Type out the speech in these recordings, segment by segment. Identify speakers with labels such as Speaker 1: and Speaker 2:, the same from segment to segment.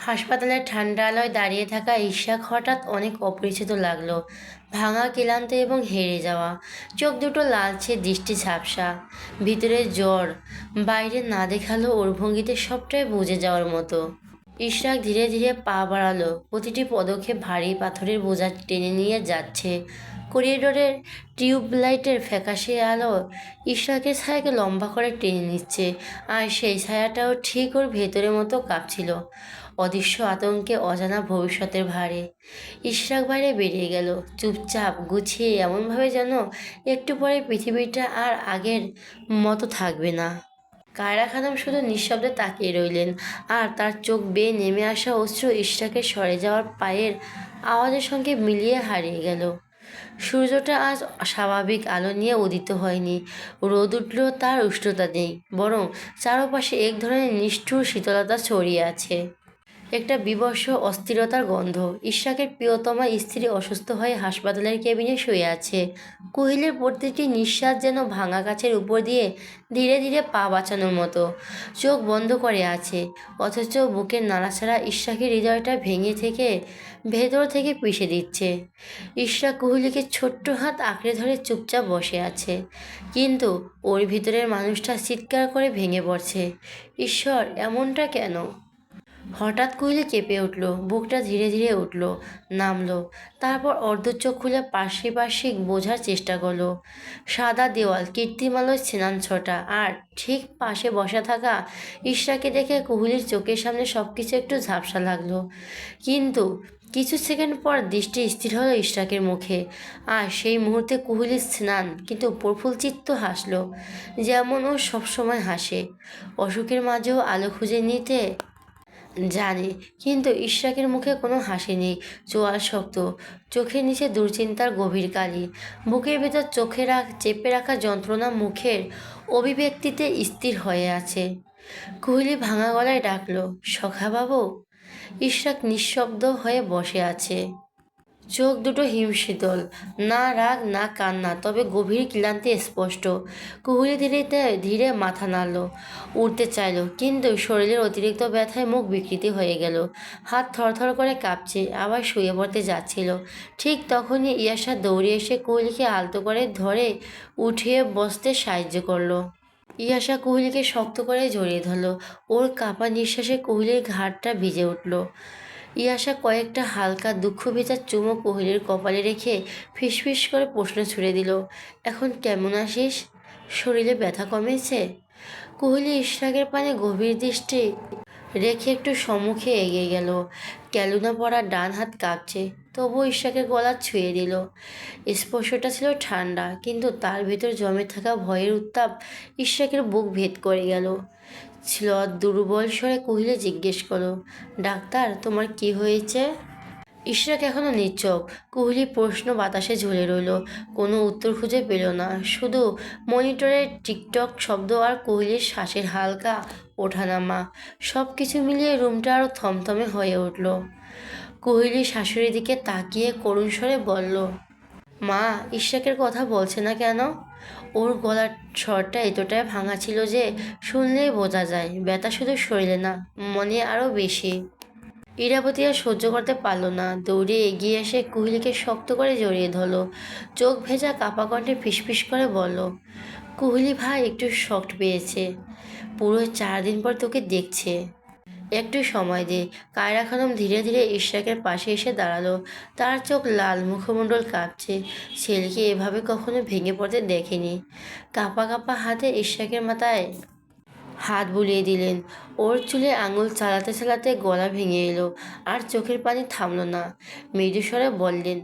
Speaker 1: হাসপাতালের ঠান্ডা আলোয় দাঁড়িয়ে থাকা ইশাক হঠাৎ অনেক অপরিচিত লাগলো। ভাঙা, ক্লান্ত এবং হেরে যাওয়া চোখ দুটো লালচে, দৃষ্টি ঝাপসা, ভিতরে জ্বর। বাইরে না দেখালো ওর ভঙ্গিতে সবটাই বুঝে যাওয়ার মতো। ইশরাক ধীরে ধীরে পা বাড়ালো, প্রতিটি পদক্ষেপ ভারী পাথরের বোঝা টেনে নিয়ে যাচ্ছে। করিডোরের টিউবলাইটের ফ্যাকাশে আলো ইশরাকের ছায়াকে লম্বা করে টেনে নিচ্ছে, আর সেই ছায়াটাও ঠিক ওর ভেতরের মতো কাঁপছিল, অদৃশ্য আতঙ্কে, অজানা ভবিষ্যতের ভারে। ইশরাক বাইরে বেরিয়ে গেল, চুপচাপ, গুছিয়ে, এমনভাবে যেন একটু পরে পৃথিবীটা আর আগের মতো থাকবে না। কায়রা খানম শুধু নিঃশব্দে তাকিয়ে রইলেন, আর তার চোখ বেয়ে নেমে আসা অশ্রু ইশরাকের সরে যাওয়ার পায়ের আওয়াজের সঙ্গে মিলিয়ে হারিয়ে গেল। সূর্যটা আজ স্বাভাবিক আলো নিয়ে উদিত হয়নি। রোদ উঠলেও তার উষ্ণতা নেই, বরং চারপাশে এক ধরনের নিষ্ঠুর শীতলতা ছড়িয়ে আছে। একটা বিবর্ষ অস্থিরতার গন্ধ। ইশরাকের প্রিয়তমা স্ত্রী অসুস্থ হয়ে হাসপাতালের কেবিনে শুয়ে আছে। কোহিলের প্রতিটি নিঃশ্বাস যেন ভাঙা কাচের উপর দিয়ে ধীরে ধীরে পা বাঁচানোর মতো চোখ বন্ধ করে আছে, অথচ বুকের নাড়াচাড়া ইশরাকের হৃদয়টা ভেঙে থেকে ভেতর থেকে পিষে দিচ্ছে। ইশরাক কোহলিকে ছোট্ট হাত আঁকড়ে ধরে চুপচাপ বসে আছে, কিন্তু ওর ভিতরের মানুষটা চিৎকার করে ভেঙে পড়ছে, ঈশ্বর, এমনটা কেন? হঠাৎ কোহলি কেঁপে উঠল, বুকটা ধীরে ধীরে উঠল, নামলো। তারপর অর্ধ চোখ খুলে পার্শ্বিক বোঝার চেষ্টা করলো। সাদা দেওয়াল, কৃত্রিম আলোয় স্নানছটা, আর ঠিক পাশে বসা থাকা ইশরাকে দেখে কোহলির চোখের সামনে সব কিছু একটু ঝাপসা লাগলো। কিন্তু কিছু সেকেন্ড পর দৃষ্টি স্থির হলো ইশরাকের মুখে, আর সেই মুহূর্তে কোহলির স্নান কিন্তু প্রফুল্লচিত্ত হাসলো, যেমন ও সবসময় হাসে, অসুখের মাঝেও আলো খুঁজে নিতে জানে। কিন্তু ইশরাকের মুখে কোনো হাসি নেই, চোয়াল শক্ত, চোখের নিচে দুশ্চিন্তার গভীর কালি, বুকের ভেতর চেপে রাখা যন্ত্রণা মুখের অভিব্যক্তিতে স্থির হয়ে আছে। কোহলি ভাঙা গলায় ডাকলো, সখা বাবু। ইশরাক নিঃশব্দ হয়ে বসে আছে, চোখ দুটো হিমশীতল, না রাগ না কান্না, তবে গভীর ক্লান্তি স্পষ্ট। কুহুলি ধীরে ধীরে মাথা নাড়ল, উঠতে চাইল, কিন্তু শরীরের অতিরিক্ত ব্যথায় মুখ বিকৃতি হয়ে গেল, হাত থরথর করে কাঁপছে, আবার শুয়ে পড়তে যাচ্ছিল। ঠিক তখনই ইয়াসা দৌড়ে এসে কোহলিকে আলতো করে ধরে উঠিয়ে বসতে সাহায্য করলো। ইয়াসা কোহলিকে শক্ত করে জড়িয়ে ধরল, ওর কাঁপা নিঃশ্বাসে কোহলির ঘাড়টা ভিজে উঠল। ইয়াসা কয়েকটা হালকা দুঃখ ভেজা চুমো কোহলির কপালে রেখে ফিসফিস করে প্রশ্ন ছুড়ে দিল, এখন কেমন আছিস? শরীরে ব্যথা কমেছে? কোহলি ইশরাকের পানে গভীর দৃষ্টি রেখে একটু সম্মুখে এগিয়ে গেল। ক্যালুনা পরা ডান হাত কাঁপছে, তবুও ইশরাকের গলা ছুঁয়ে দিল। স্পর্শটা ছিল ঠান্ডা, কিন্তু তার ভিতর জমে থাকা ভয়ের উত্তাপ ইশরাকের বুক ভেদ করে গেল। ছিল দুর্বল স্বরে কোহলি জিজ্ঞেস করলো, ডাক্তার, তোমার কি হয়েছে? ইশরাক এখনো নিশ্চুপ। কোহলি প্রশ্ন বাতাসে ঝুলে রইল, কোনো উত্তর খুঁজে পেল না, শুধু মনিটরের টিকটক শব্দ আর কোহলির শ্বাসের হালকা ওঠানামা, সব কিছু মিলিয়ে রুমটা আরও থমথমে হয়ে উঠল। কোহলি শাশুড়ির দিকে তাকিয়ে করুণ স্বরে বলল, মা, ইশরাকের কথা বলছে না কেন? ওর গলার স্বরটা এতটাই ভাঙা ছিল যে শুনলেই বোঝা যায় ব্যথা শুধু শরীরে না, মনে আরও বেশি। ইরাবতী আর সহ্য করতে পারল না, দৌড়ে এগিয়ে এসে কোহলিকে শক্ত করে জড়িয়ে ধরল, চোখ ভেজা কাপা কণ্ঠে ফিসফিস করে বলল, কোহলি ভাই একটু শক্ট পেয়েছে, পুরো 4 দিন পর তোকে দেখছে, একটু সময় দে। কায়রা খানম ধীরে ধীরে ইশরাকের পাশে এসে দাঁড়ালো, তার চোখ লাল, মুখমণ্ডল কাঁপছে, ছেলেকে এভাবে কখনো ভেঙে পড়তে দেখেনি। কাঁপা কাঁপা হাতে ইশরাকের মাথায় হাত বুলিয়ে দিলেন, ওর চুলে আঙুল চালাতে চালাতে গলা ভেঙে এলো, আর চোখের পানি থামলো না। মৃদু স্বরে বললেন,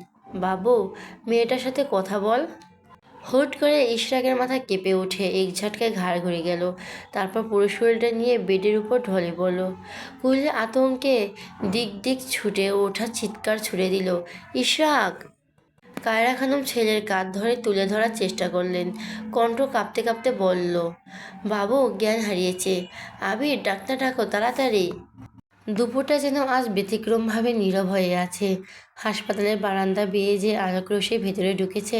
Speaker 1: বাবু, মেয়েটার সাথে কথা বল। হুট করে ইশরাকের মাথা কেঁপে উঠে এক ঝটকায় ঘাড় ঘুরে গেল, তারপর পুরো শরীরটা নিয়ে বেডের উপর ঢলে পড়ল। কুহিল আতঙ্কে দিক দিক ছুটে ওঠা চিৎকার ছুড়ে দিল, ইশরাক! কায়রা খানম ছেলের কাঁধ ধরে তুলে ধরার চেষ্টা করলেন, কণ্ঠ কাঁপতে কাঁপতে বলল, বাবু জ্ঞান হারিয়েছে, আবির, ডাক্তার ডাকো তাড়াতাড়ি। দুপুরটা যেন আজ ব্যতিক্রমভাবে নীরব হয়ে আছে। হাসপাতালের বারান্দা বেয়ে যে আলোকরশ্মি ভেতরে ঢুকেছে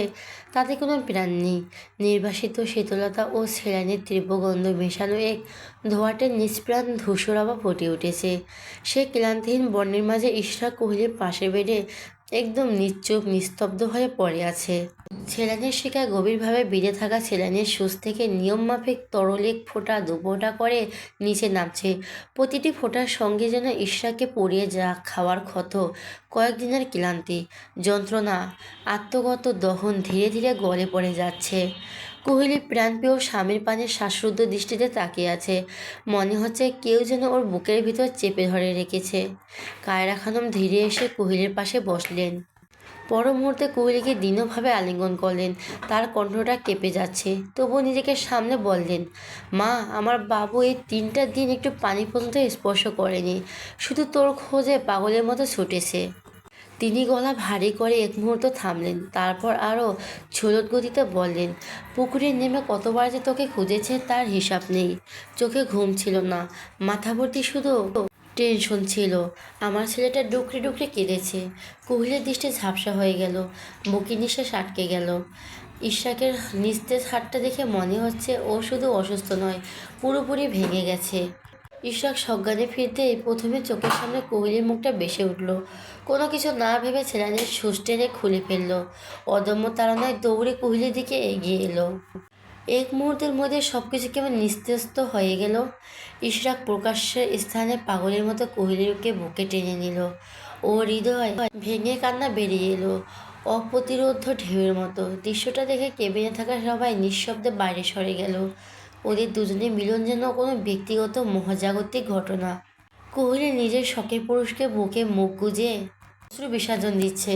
Speaker 1: তাতে কোনো প্রাণ নেই। নির্বাসিত শীতলতা ও সেলাইনের তীব্র গন্ধ মেশানো এক ধোঁয়াটে নিষ্প্রাণ ধূসরাভা ফুটে উঠেছে। সে ক্লান্তিহীন বর্ণের মাঝে ইশরাক কোহলির পাশে বেডে একদম নিশ্চুপ নিস্তব্ধ হয়ে পড়ে আছে। সেলাইনের শিকায় গভীরভাবে বিঁধে থাকা সেলাইনের সুচ থেকে নিয়মমাফিক তরল এক ফোঁটা দু ফোঁটা করে নিচে নামছে। প্রতিটি ফোঁটার সঙ্গে যেন ঈশ্বরকে পুড়িয়ে যা খাওয়ার ক্ষত, কয়েকদিনের ক্লান্তি, যন্ত্রণা, আত্মগত দহন ধীরে ধীরে গলে পড়ে যাচ্ছে। কোহলি প্রাণপ্রিয় স্বামীর পানে শ্বাসরুদ্ধ দৃষ্টিতে তাকিয়ে আছে। মনে হচ্ছে কেউ যেন ওর বুকের ভিতর চেপে ধরে রেখেছে। কায়রা খানম ধীরে এসে কোহলির পাশে বসলেন। পর মুহূর্তে কোহলিকে দৃঢ়ভাবে আলিঙ্গন করলেন। তার কণ্ঠটা কেঁপে যাচ্ছে, তবুও নিজেকে সামনে বললেন, মা, আমার বাবু এই 3টা দিন একটু পানি পর্যন্ত স্পর্শ করেনি, শুধু তোর খোঁজে পাগলের মতো ছুটেছে। তিনি গলা ভারী করে এক মুহূর্ত থামলেন, তারপর আরও ঝোলট গতিতে বললেন, পুকুরে নেমে কতবার যে তোকে খুঁজেছে তার হিসাব নেই। চোখে ঘুম ছিল না, মাথা ভর্তি শুধু টেনশন ছিল। আমার ছেলেটা ডুকরে ডুকরে কেঁদেছে। কোহলির দৃষ্টি ঝাপসা হয়ে গেল, বুকে নিঃশ্বাস আটকে গেল। ইশরাকের নিস্তেজ হাতটা দেখে মনে হচ্ছে ও শুধু অসুস্থ নয়, পুরোপুরি ভেঙে গেছে। ইশরাক সজ্ঞানে ফিরতেই প্রথমে চোখের সামনে কোহলির মুখটা ভেসে উঠল। কোনো কিছু না ভেবে ছেলেদের সুচ টেনে খুলে ফেলল। অদম্য তাড়নায় দৌড়ে কোহলির দিকে এগিয়ে এলো। এক মুহূর্তের মধ্যে সবকিছু কেমন নিস্তব্ধ হয়ে গেল। ইশরাক প্রকাশ্যের স্থানে পাগলের মতো কোহলিকে বুকে টেনে নিল। ও হৃদয় ভেঙে কান্না বেরিয়ে এলো অপ্রতিরোধ্য ঢেউয়ের মতো। দৃশ্যটা দেখে কেবিনে থাকা সবাই নিঃশব্দে বাইরে সরে গেল। ওদের দুজনের মিলন যেন কোনো ব্যক্তিগত মহাজাগতিক ঘটনা। কোহলি নিজের শখের পুরুষকে বুকে মুখ গুজে অশ্রু বিসর্জন দিচ্ছে।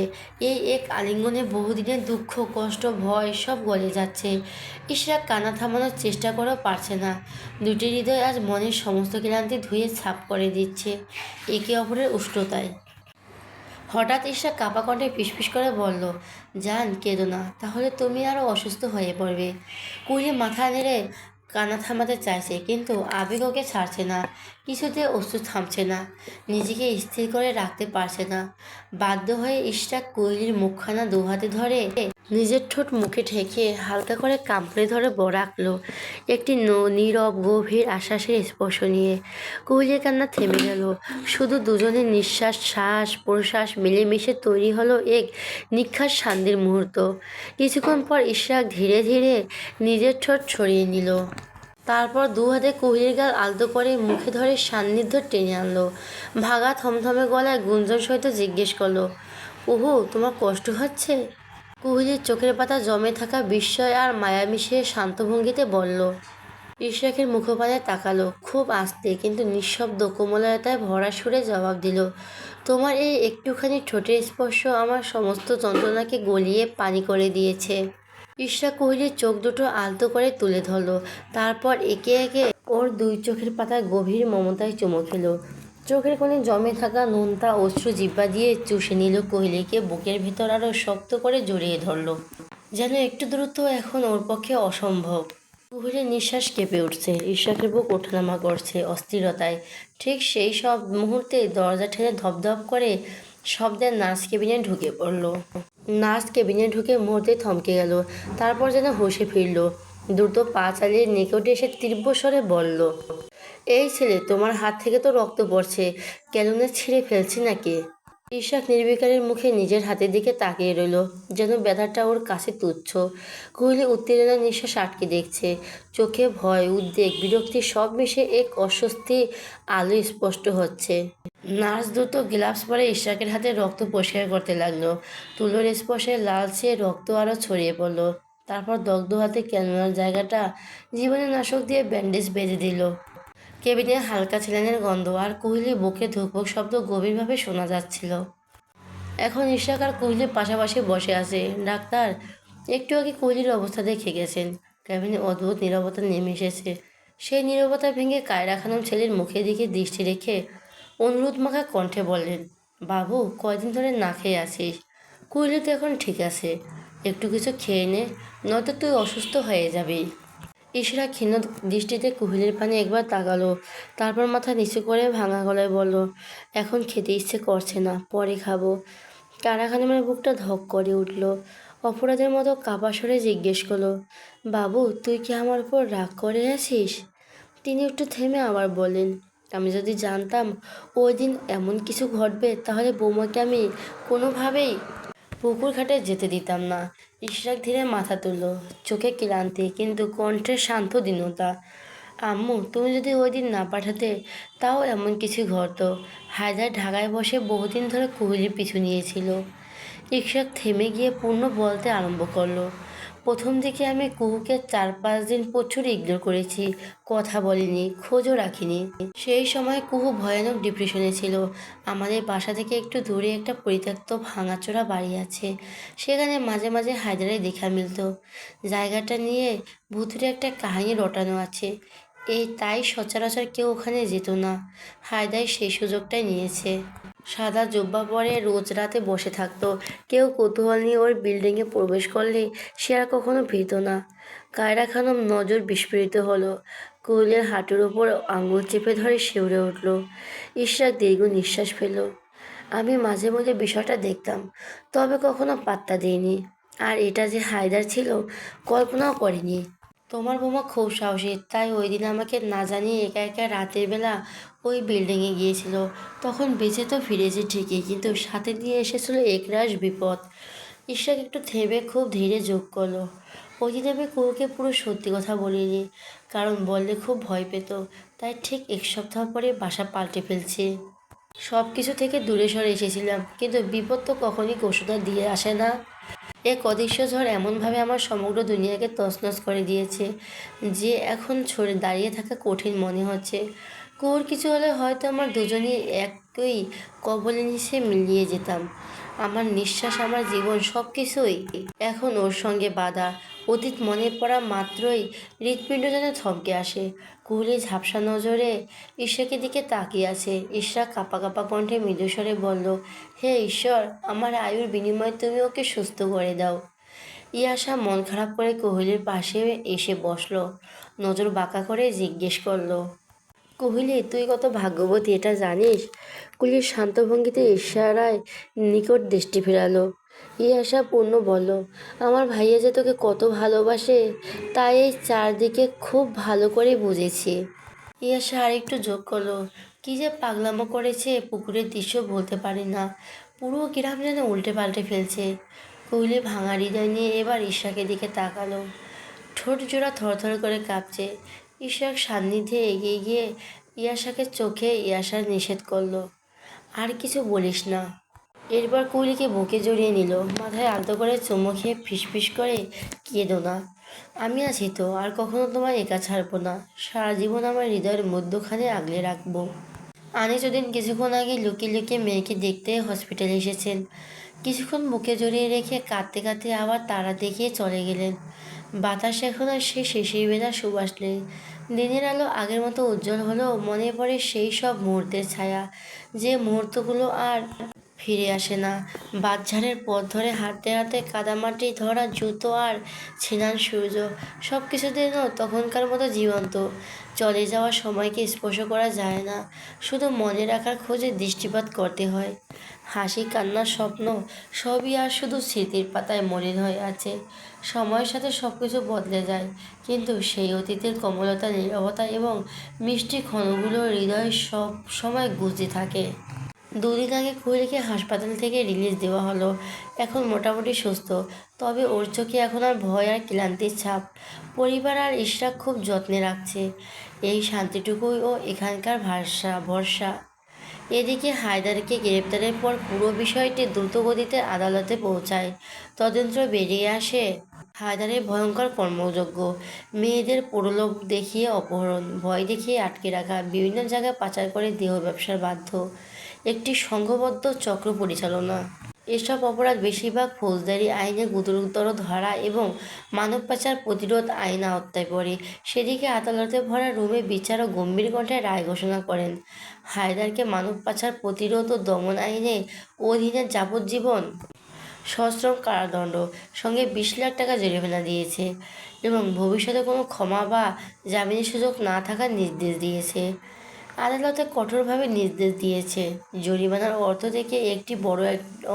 Speaker 1: এই এক আলিঙ্গনে বহুদিনের দুঃখ, কষ্ট, ভয় সব গলে যাচ্ছে। ইশরাক কান্না থামানোর চেষ্টা করেও পারছে না। দুটি হৃদয় আজ মনের সমস্ত ক্লান্তি ধুয়ে ছাপ করে দিচ্ছে একে অপরের উষ্ণতায়। হঠাৎ ইশরাক কাঁপা কণ্ঠে ফিসফিস করে বলল, জান, কেঁদো না, তাহলে তুমি আরও অসুস্থ হয়ে পড়বে। কোহলি মাথা নেড়ে কান্না থামাতে চাইছে, কিন্তু আবেগ ওকে ছাড়ছে না। কিছুতে অশ্রু থামছে না, নিজেকে স্থির করে রাখতে পারছে না। বাধ্য হয়ে ইশরাক কোহলির মুখখানা দু হাতে ধরে নিজের ঠোঁট মুখে ঠেকে হালকা করে কামড়ে ধরে রাখল, একটি নীরব গভীর আশ্বাসের স্পর্শ নিয়ে। কোহলির কান্না থেমে গেল। শুধু দুজনের নিঃশ্বাস, শ্বাস প্রশ্বাস মিলেমিশে তৈরি হলো এক নিখাদ শান্তির মুহূর্ত। কিছুক্ষণ পর ইশরাক ধীরে ধীরে নিজের ঠোঁট ছড়িয়ে নিল। তারপর দু হাতে কোহলির গাল আলতো করে মুখে ধরে সান্নিধ্য টেনে আনলো। ভাগা থমথমে গলায় গুঞ্জন সহিত জিজ্ঞেস করলো, ওহো, তোমার কষ্ট হচ্ছে? কোহলির চোখের পাতা জমে থাকা বিস্ময় আর মায়া মিশিয়ে শান্ত ভঙ্গিতে বলল। ইশরাকের মুখপানে তাকালো, খুব আস্তে কিন্তু নিঃশব্দ কোমলতায় ভরা সুরে জবাব দিল, তোমার এই একটুখানি ঠোঁটের স্পর্শ আমার সমস্ত যন্ত্রণাকে গলিয়ে পানি করে দিয়েছে। ইশরাক কোহলির চোখ দুটো আলতো করে তুলে ধরল, তারপর একে একে ওর দুই চোখের পাতায় গভীর মমতায় চুমু খেলো। চোখের কোণে জমে থাকা নোনতা অশ্রু জিহ্বা দিয়ে চুষে নিল কোহলিকে বুকের ভেতর আরও শক্ত করে জড়িয়ে ধরল, যেন একটু দূরত্ব এখন ওর পক্ষে অসম্ভব। কোহলির নিঃশ্বাস কেঁপে উঠছে, ইশরাকের বুক ওঠানামা করছে অস্থিরতায়। ঠিক সেই সব মুহূর্তে দরজা ঠেলে ধপধপ করে শব্দের নার্স কেবিনে ঢুকে পড়ল। নার্স কেবিনে ঢুকে মুহূর্তে থমকে গেল, তারপর যেন হুঁশে ফিরল। দ্রুত পা চালিয়ে নিকটে এসে তীব্র স্বরে বলল, এই ছেলে, তোমার হাত থেকে তো রক্ত পড়ছে, ক্যালুনে ছিঁড়ে ফেলছি নাকি? ইশরাক নির্বিকারের মুখে নিজের হাতের দিকে তাকিয়ে রইল, যেন ব্যথাটা ওর কাছে তুচ্ছ। কোহলি উত্তেজনার নিঃশ্বাস আটকে দেখছে, চোখে ভয়, উদ্বেগ, বিরক্তি সব মিশে এক অস্বস্তি আলো স্পষ্ট হচ্ছে। নার্স দ্রুত গ্লাভস পরে ইশরাকের হাতে রক্ত পরিষ্কার করতে লাগলো। তুলোর স্পর্শে লালচে রক্ত আরও ছড়িয়ে পড়ল। তারপর দগ্ধ হাতে ক্যালুনার জায়গাটা জীবাণুনাশক দিয়ে ব্যান্ডেজ বেঁধে দিল। কেবিনে হালকা ছেলেনের গন্ধ আর কোহলির বুকে ধুকপুক শব্দ গভীরভাবে শোনা যাচ্ছিল। এখন ইশরাক আর কোহলির পাশাপাশি বসে আছে। ডাক্তার একটু আগে কোহলির অবস্থা দেখে গেছেন। কেবিনে অদ্ভুত নীরবতা নেমে এসেছে। সেই নীরবতা ভেঙে কায়রা খানম ছেলের মুখের দিকে দৃষ্টি রেখে অনুরোধ মাখা কণ্ঠে বললেন, বাবু, কয়দিন ধরে না খেয়ে আছিস? কোহলি তো এখন ঠিক আছে, একটু কিছু খেয়ে নে, নয়তো তুই অসুস্থ হয়ে যাবি। ইশরা ক্ষীণ দৃষ্টিতে কোহলির পানে একবার তাকালো, তারপর মাথা নিচু করে ভাঙা গলায় বলল, এখন খেতে ইচ্ছে করছে না, পরে খাবো। কারা খানমের বুকটা ধক করে উঠল। অপরাধের মতো কাপা স্বরে জিজ্ঞেস করলো, বাবু তুই কি আমার উপর রাগ করে আছিস? তিনি একটু থেমে আবার বললেন, আমি যদি জানতাম ওই দিন এমন কিছু ঘটবে তাহলে বৌমাকে আমি কোনোভাবেই পুকুর ঘাটে যেতে দিতাম না। ইশরাক ধীরে মাথা তুলল, চোখে ক্লান্তি কিন্তু কণ্ঠে শান্ত দীনতা। আম্মু তুমি যদি ওই দিন না পাঠাতে তাও এমন কিছু ঘটতো। হায়দার ঢাকায় বসে বহুদিন ধরে কোহলির পিছু নিয়েছিল। ইশরাক থেমে গিয়ে পূর্ণ বলতে আরম্ভ করলো, প্রথম দিকে আমি কুহুকে 4-5 দিন প্রচুর ইগনোর করেছি, কথা বলিনি, খোঁজও রাখিনি। সেই সময় কুহু ভয়ানক ডিপ্রেশনে ছিল। আমাদের বাসা থেকে একটু দূরে একটা পরিত্যক্ত ভাঙাচোরা বাড়ি আছে, সেখানে মাঝে মাঝে হায়দারের দেখা মিলতো। জায়গাটা নিয়ে ভুতুরে একটা কাহিনী রটানো আছে, তাই সচরাচর কেউ ওখানে যেত না। হায়দার সেই সুযোগটাই নিয়েছে। সাদা জুব্বা পরে রোজ রাতে বসে থাকতো। কেউ কৌতূহল নিয়ে ওর বিল্ডিংয়ে প্রবেশ করলে সে আর কখনো ফিরত না। কায়রা খানম নজর বিস্ফোরিত হলো। কোহলির হাঁটুর ওপর আঙুল চেপে ধরে শিউরে উঠল। ইশরাক দীর্ঘ নিঃশ্বাস ফেলল। আমি মাঝে মধ্যে বিষয়টা দেখতাম, তবে কখনো পাত্তা দিইনি। আর এটা যে হায়দার ছিল কল্পনাও করিনি। তোমার বৌমা খুব সাহসী, তাই ওই দিন আমাকে না জানিয়ে একা একা রাতের বেলা ওই বিল্ডিংয়ে গিয়েছিল। তখন বেঁচে তো ফিরেছে ঠিকই, কিন্তু সাথে দিয়ে এসেছিল একরাশ বিপদ। ঈশ্বর একটু থেমে খুব ধীরে যোগ করলো, ওই দিন আমি কুহুকে পুরো সত্যি কথা বলিনি, কারণ বললে খুব ভয় পেত। তাই ঠিক 1 সপ্তাহ পরে বাসা পাল্টে ফেলছি। সব কিছু থেকে দূরে সরে এসেছিলাম, কিন্তু বিপদ তো কখনই ঘোষণা দিয়ে আসে না। এক অদৃশ্য ঝড় এমনভাবে আমার সমগ্র দুনিয়াকে তছনছ করে দিয়েছে যে এখন দাঁড়িয়ে থাকা কঠিন মনে হচ্ছে। কুয়োর কিছু হলে হয়তো আমরা দুজনই একই কবলে নিচে মিলিয়ে যেতাম। আমার নিঃশ্বাস, আমার জীবন, সব কিছুই এখন ওর সঙ্গে বাঁধা। অতীত মনে পড়া মাত্রই হৃৎপিণ্ড যেন থমকে আসে। কুহলি ঝাপসা নজরে ঈশ্বরের দিকে তাকিয়ে আছে। ঈশ্বর কাঁপা কাঁপা কণ্ঠে মৃদুস্বরে বলল, হে ঈশ্বর, আমার আয়ুর বিনিময়ে তুমি ওকে সুস্থ করে দাও। ইয়াশা মন খারাপ করে কোহলির পাশে এসে বসলো। নজর বাঁকা করে জিজ্ঞেস করলো, কোহলি তুই কত ভাগ্যবতী এটা জানিস? কুলির শান্ত ভঙ্গিতে ইশারায় নিকট দৃষ্টি ফেরালো। ইয়াশা পূর্ণ বলল, আমার ভাইয়া যে তোকে কত ভালোবাসে তাই এই চারদিকে খুব ভালো করে বুঝেছি। ইয়াশা আরেকটু যোগ করলো, কি যে পাগলামো করেছে, পুকুরের দৃশ্য বলতে পারি না, পুরো গ্রাম যেন উল্টে পাল্টে ফেলছে। কোহলি ভাঙা হৃদয় নিয়ে এবার ঈশাকের দিকে তাকালো। ঠোঁট জোড়া থরথর করে কাঁপছে। ঈশাক সান্নিধ্যে এগিয়ে গিয়ে ইয়াশাকে চোখে ইয়াশা নিষেধ করলো, আর কিছু বলিস না। এরপর কোহলিকে বুকে জড়িয়ে নিল, মাথায় আলতো করে চুমু খেয়ে ফিসফিস করে, কেঁদো না, আমি আছি তো, আর কখনো তোমায় একা ছাড়বো না, সারা জীবন আমার হৃদয়ের মধ্যখানে আগলে রাখবো। আনিসুদ্দিন কিছুক্ষণ আগে লুকিয়ে লুকিয়ে মেয়েকে দেখতে হসপিটালে এসেছেন। কিছুক্ষণ বুকে জড়িয়ে রেখে কাঁদতে কাঁদতে আবার তারা দেখিয়ে চলে গেলেন। বাতাস এখন আর সে শিশির বেলা সুবাস নেই। দিনের আলো আগের মতো উজ্জ্বল হলেও মনে পড়ে সেই সব মুহূর্তের ছায়া, যে মুহূর্তগুলো আর ফিরে আসে না। বাঁশঝাড়ের পথ ধরে হাঁটতে হাঁটতে কাদামাটি ধরা জুতো আর ছিনান সূর্য, সব কিছু যেন তখনকার মতো জীবন্ত। চলে যাওয়ার সময়কে স্পর্শ করা যায় না, শুধু মনে রাখার খোঁজে দৃষ্টিপাত করতে হয়। হাসি, কান্না, স্বপ্ন সবই আর শুধু স্মৃতির পাতায় মলিন হয়ে আছে। সময়ের সাথে সব কিছু বদলে যায়, কিন্তু সেই অতীতের কোমলতা, নীরবতা এবং মিষ্টি ক্ষণগুলো হৃদয়ে সব সময় গুঁজে থাকে। 2 দিন আগে কোহলিকে হাসপাতাল থেকে রিলিজ দেওয়া হলো। এখন মোটামুটি সুস্থ, তবে ওর চোখে এখন আর ভয় আর ক্লান্তির ছাপ। পরিবার আর ইশরাক খুব যত্নে রাখছে, এই শান্তিটুকুই ও এখানকার ভরসা। এদিকে হায়দারকে গ্রেপ্তারের পর পুরো বিষয়টি দ্রুতগতিতে আদালতে পৌঁছায়। তদন্ত বেরিয়ে আসে হায়দারের ভয়ঙ্কর কর্মযজ্ঞ, মেয়েদের প্রলোভ দেখিয়ে অপহরণ, ভয় দেখিয়ে আটকে রাখা, বিভিন্ন জায়গায় পাচার করে দেহ ব্যবসার বাধ্য একটি সংঘবদ্ধ চক্র পরিচালনা। এসব অপরাধ বেশিরভাগ ফৌজদারি আইনে গুরুতর ধারা এবং মানব পাচার প্রতিরোধ আইন আওতায় পড়ে। সেদিকে আদালতে ভরা রুমে বিচারক গম্ভীর কণ্ঠে রায় ঘোষণা করেন, হায়দারকে মানব পাচার প্রতিরোধ ও দমন আইনে অধীনে যাবজ্জীবন সশ্রম কারাদণ্ড, সঙ্গে 20 লাখ টাকা জরিমানা দিয়েছে এবং ভবিষ্যতে কোনো ক্ষমা বা জামিনের সুযোগ না থাকার নির্দেশ দিয়েছে। আদালতে কঠোরভাবে নির্দেশ দিয়েছে জরিমানার অর্থ থেকে একটি বড়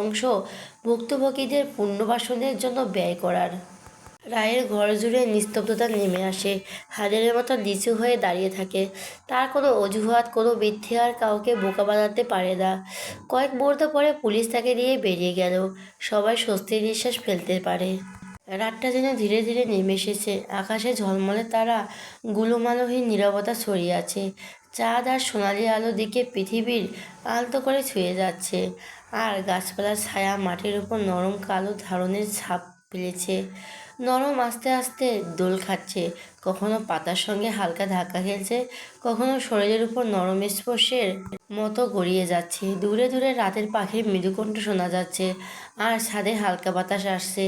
Speaker 1: অংশ ভুক্তভোগীদের পুনর্বাসনের জন্য ব্যয় করার। রায়ের ঘর জুড়ে নিস্তব্ধতা নেমে আসে, হাজারের মতো নিচু হয়ে দাঁড়িয়ে থাকে। তার কোনো অজুহাত, কোনো মিথ্যে আর কাউকে বোকা বানাতে পারে না। কয়েক মুহূর্ত পরে পুলিশ তাকে নিয়ে বেরিয়ে গেল। সবাই স্বস্তির নিঃশ্বাস ফেলতে পারে। রাতটা যেন ধীরে ধীরে নেমে এসেছে। আকাশে ঝলমলে তারা, গুলুমালহীন নীরবতা ছড়িয়ে আছে। চাঁদ আর সোনালি আলো দিকে পৃথিবীর আলতো করে ছুঁয়ে যাচ্ছে, আর গাছপালার ছায়া মাটির উপর নরম কালো ধারণের ছাপ ফেলেছে। নরম আস্তে আস্তে দোল খাচ্ছে, কখনো পাতার সঙ্গে হালকা ধাক্কা খেলছে, কখনো শরীরের উপর নরম স্পর্শের মতো গড়িয়ে যাচ্ছে। দূরে দূরে রাতের পাখির মৃদুকণ্ঠ শোনা যাচ্ছে, আর ছাদে হালকা বাতাস আসছে,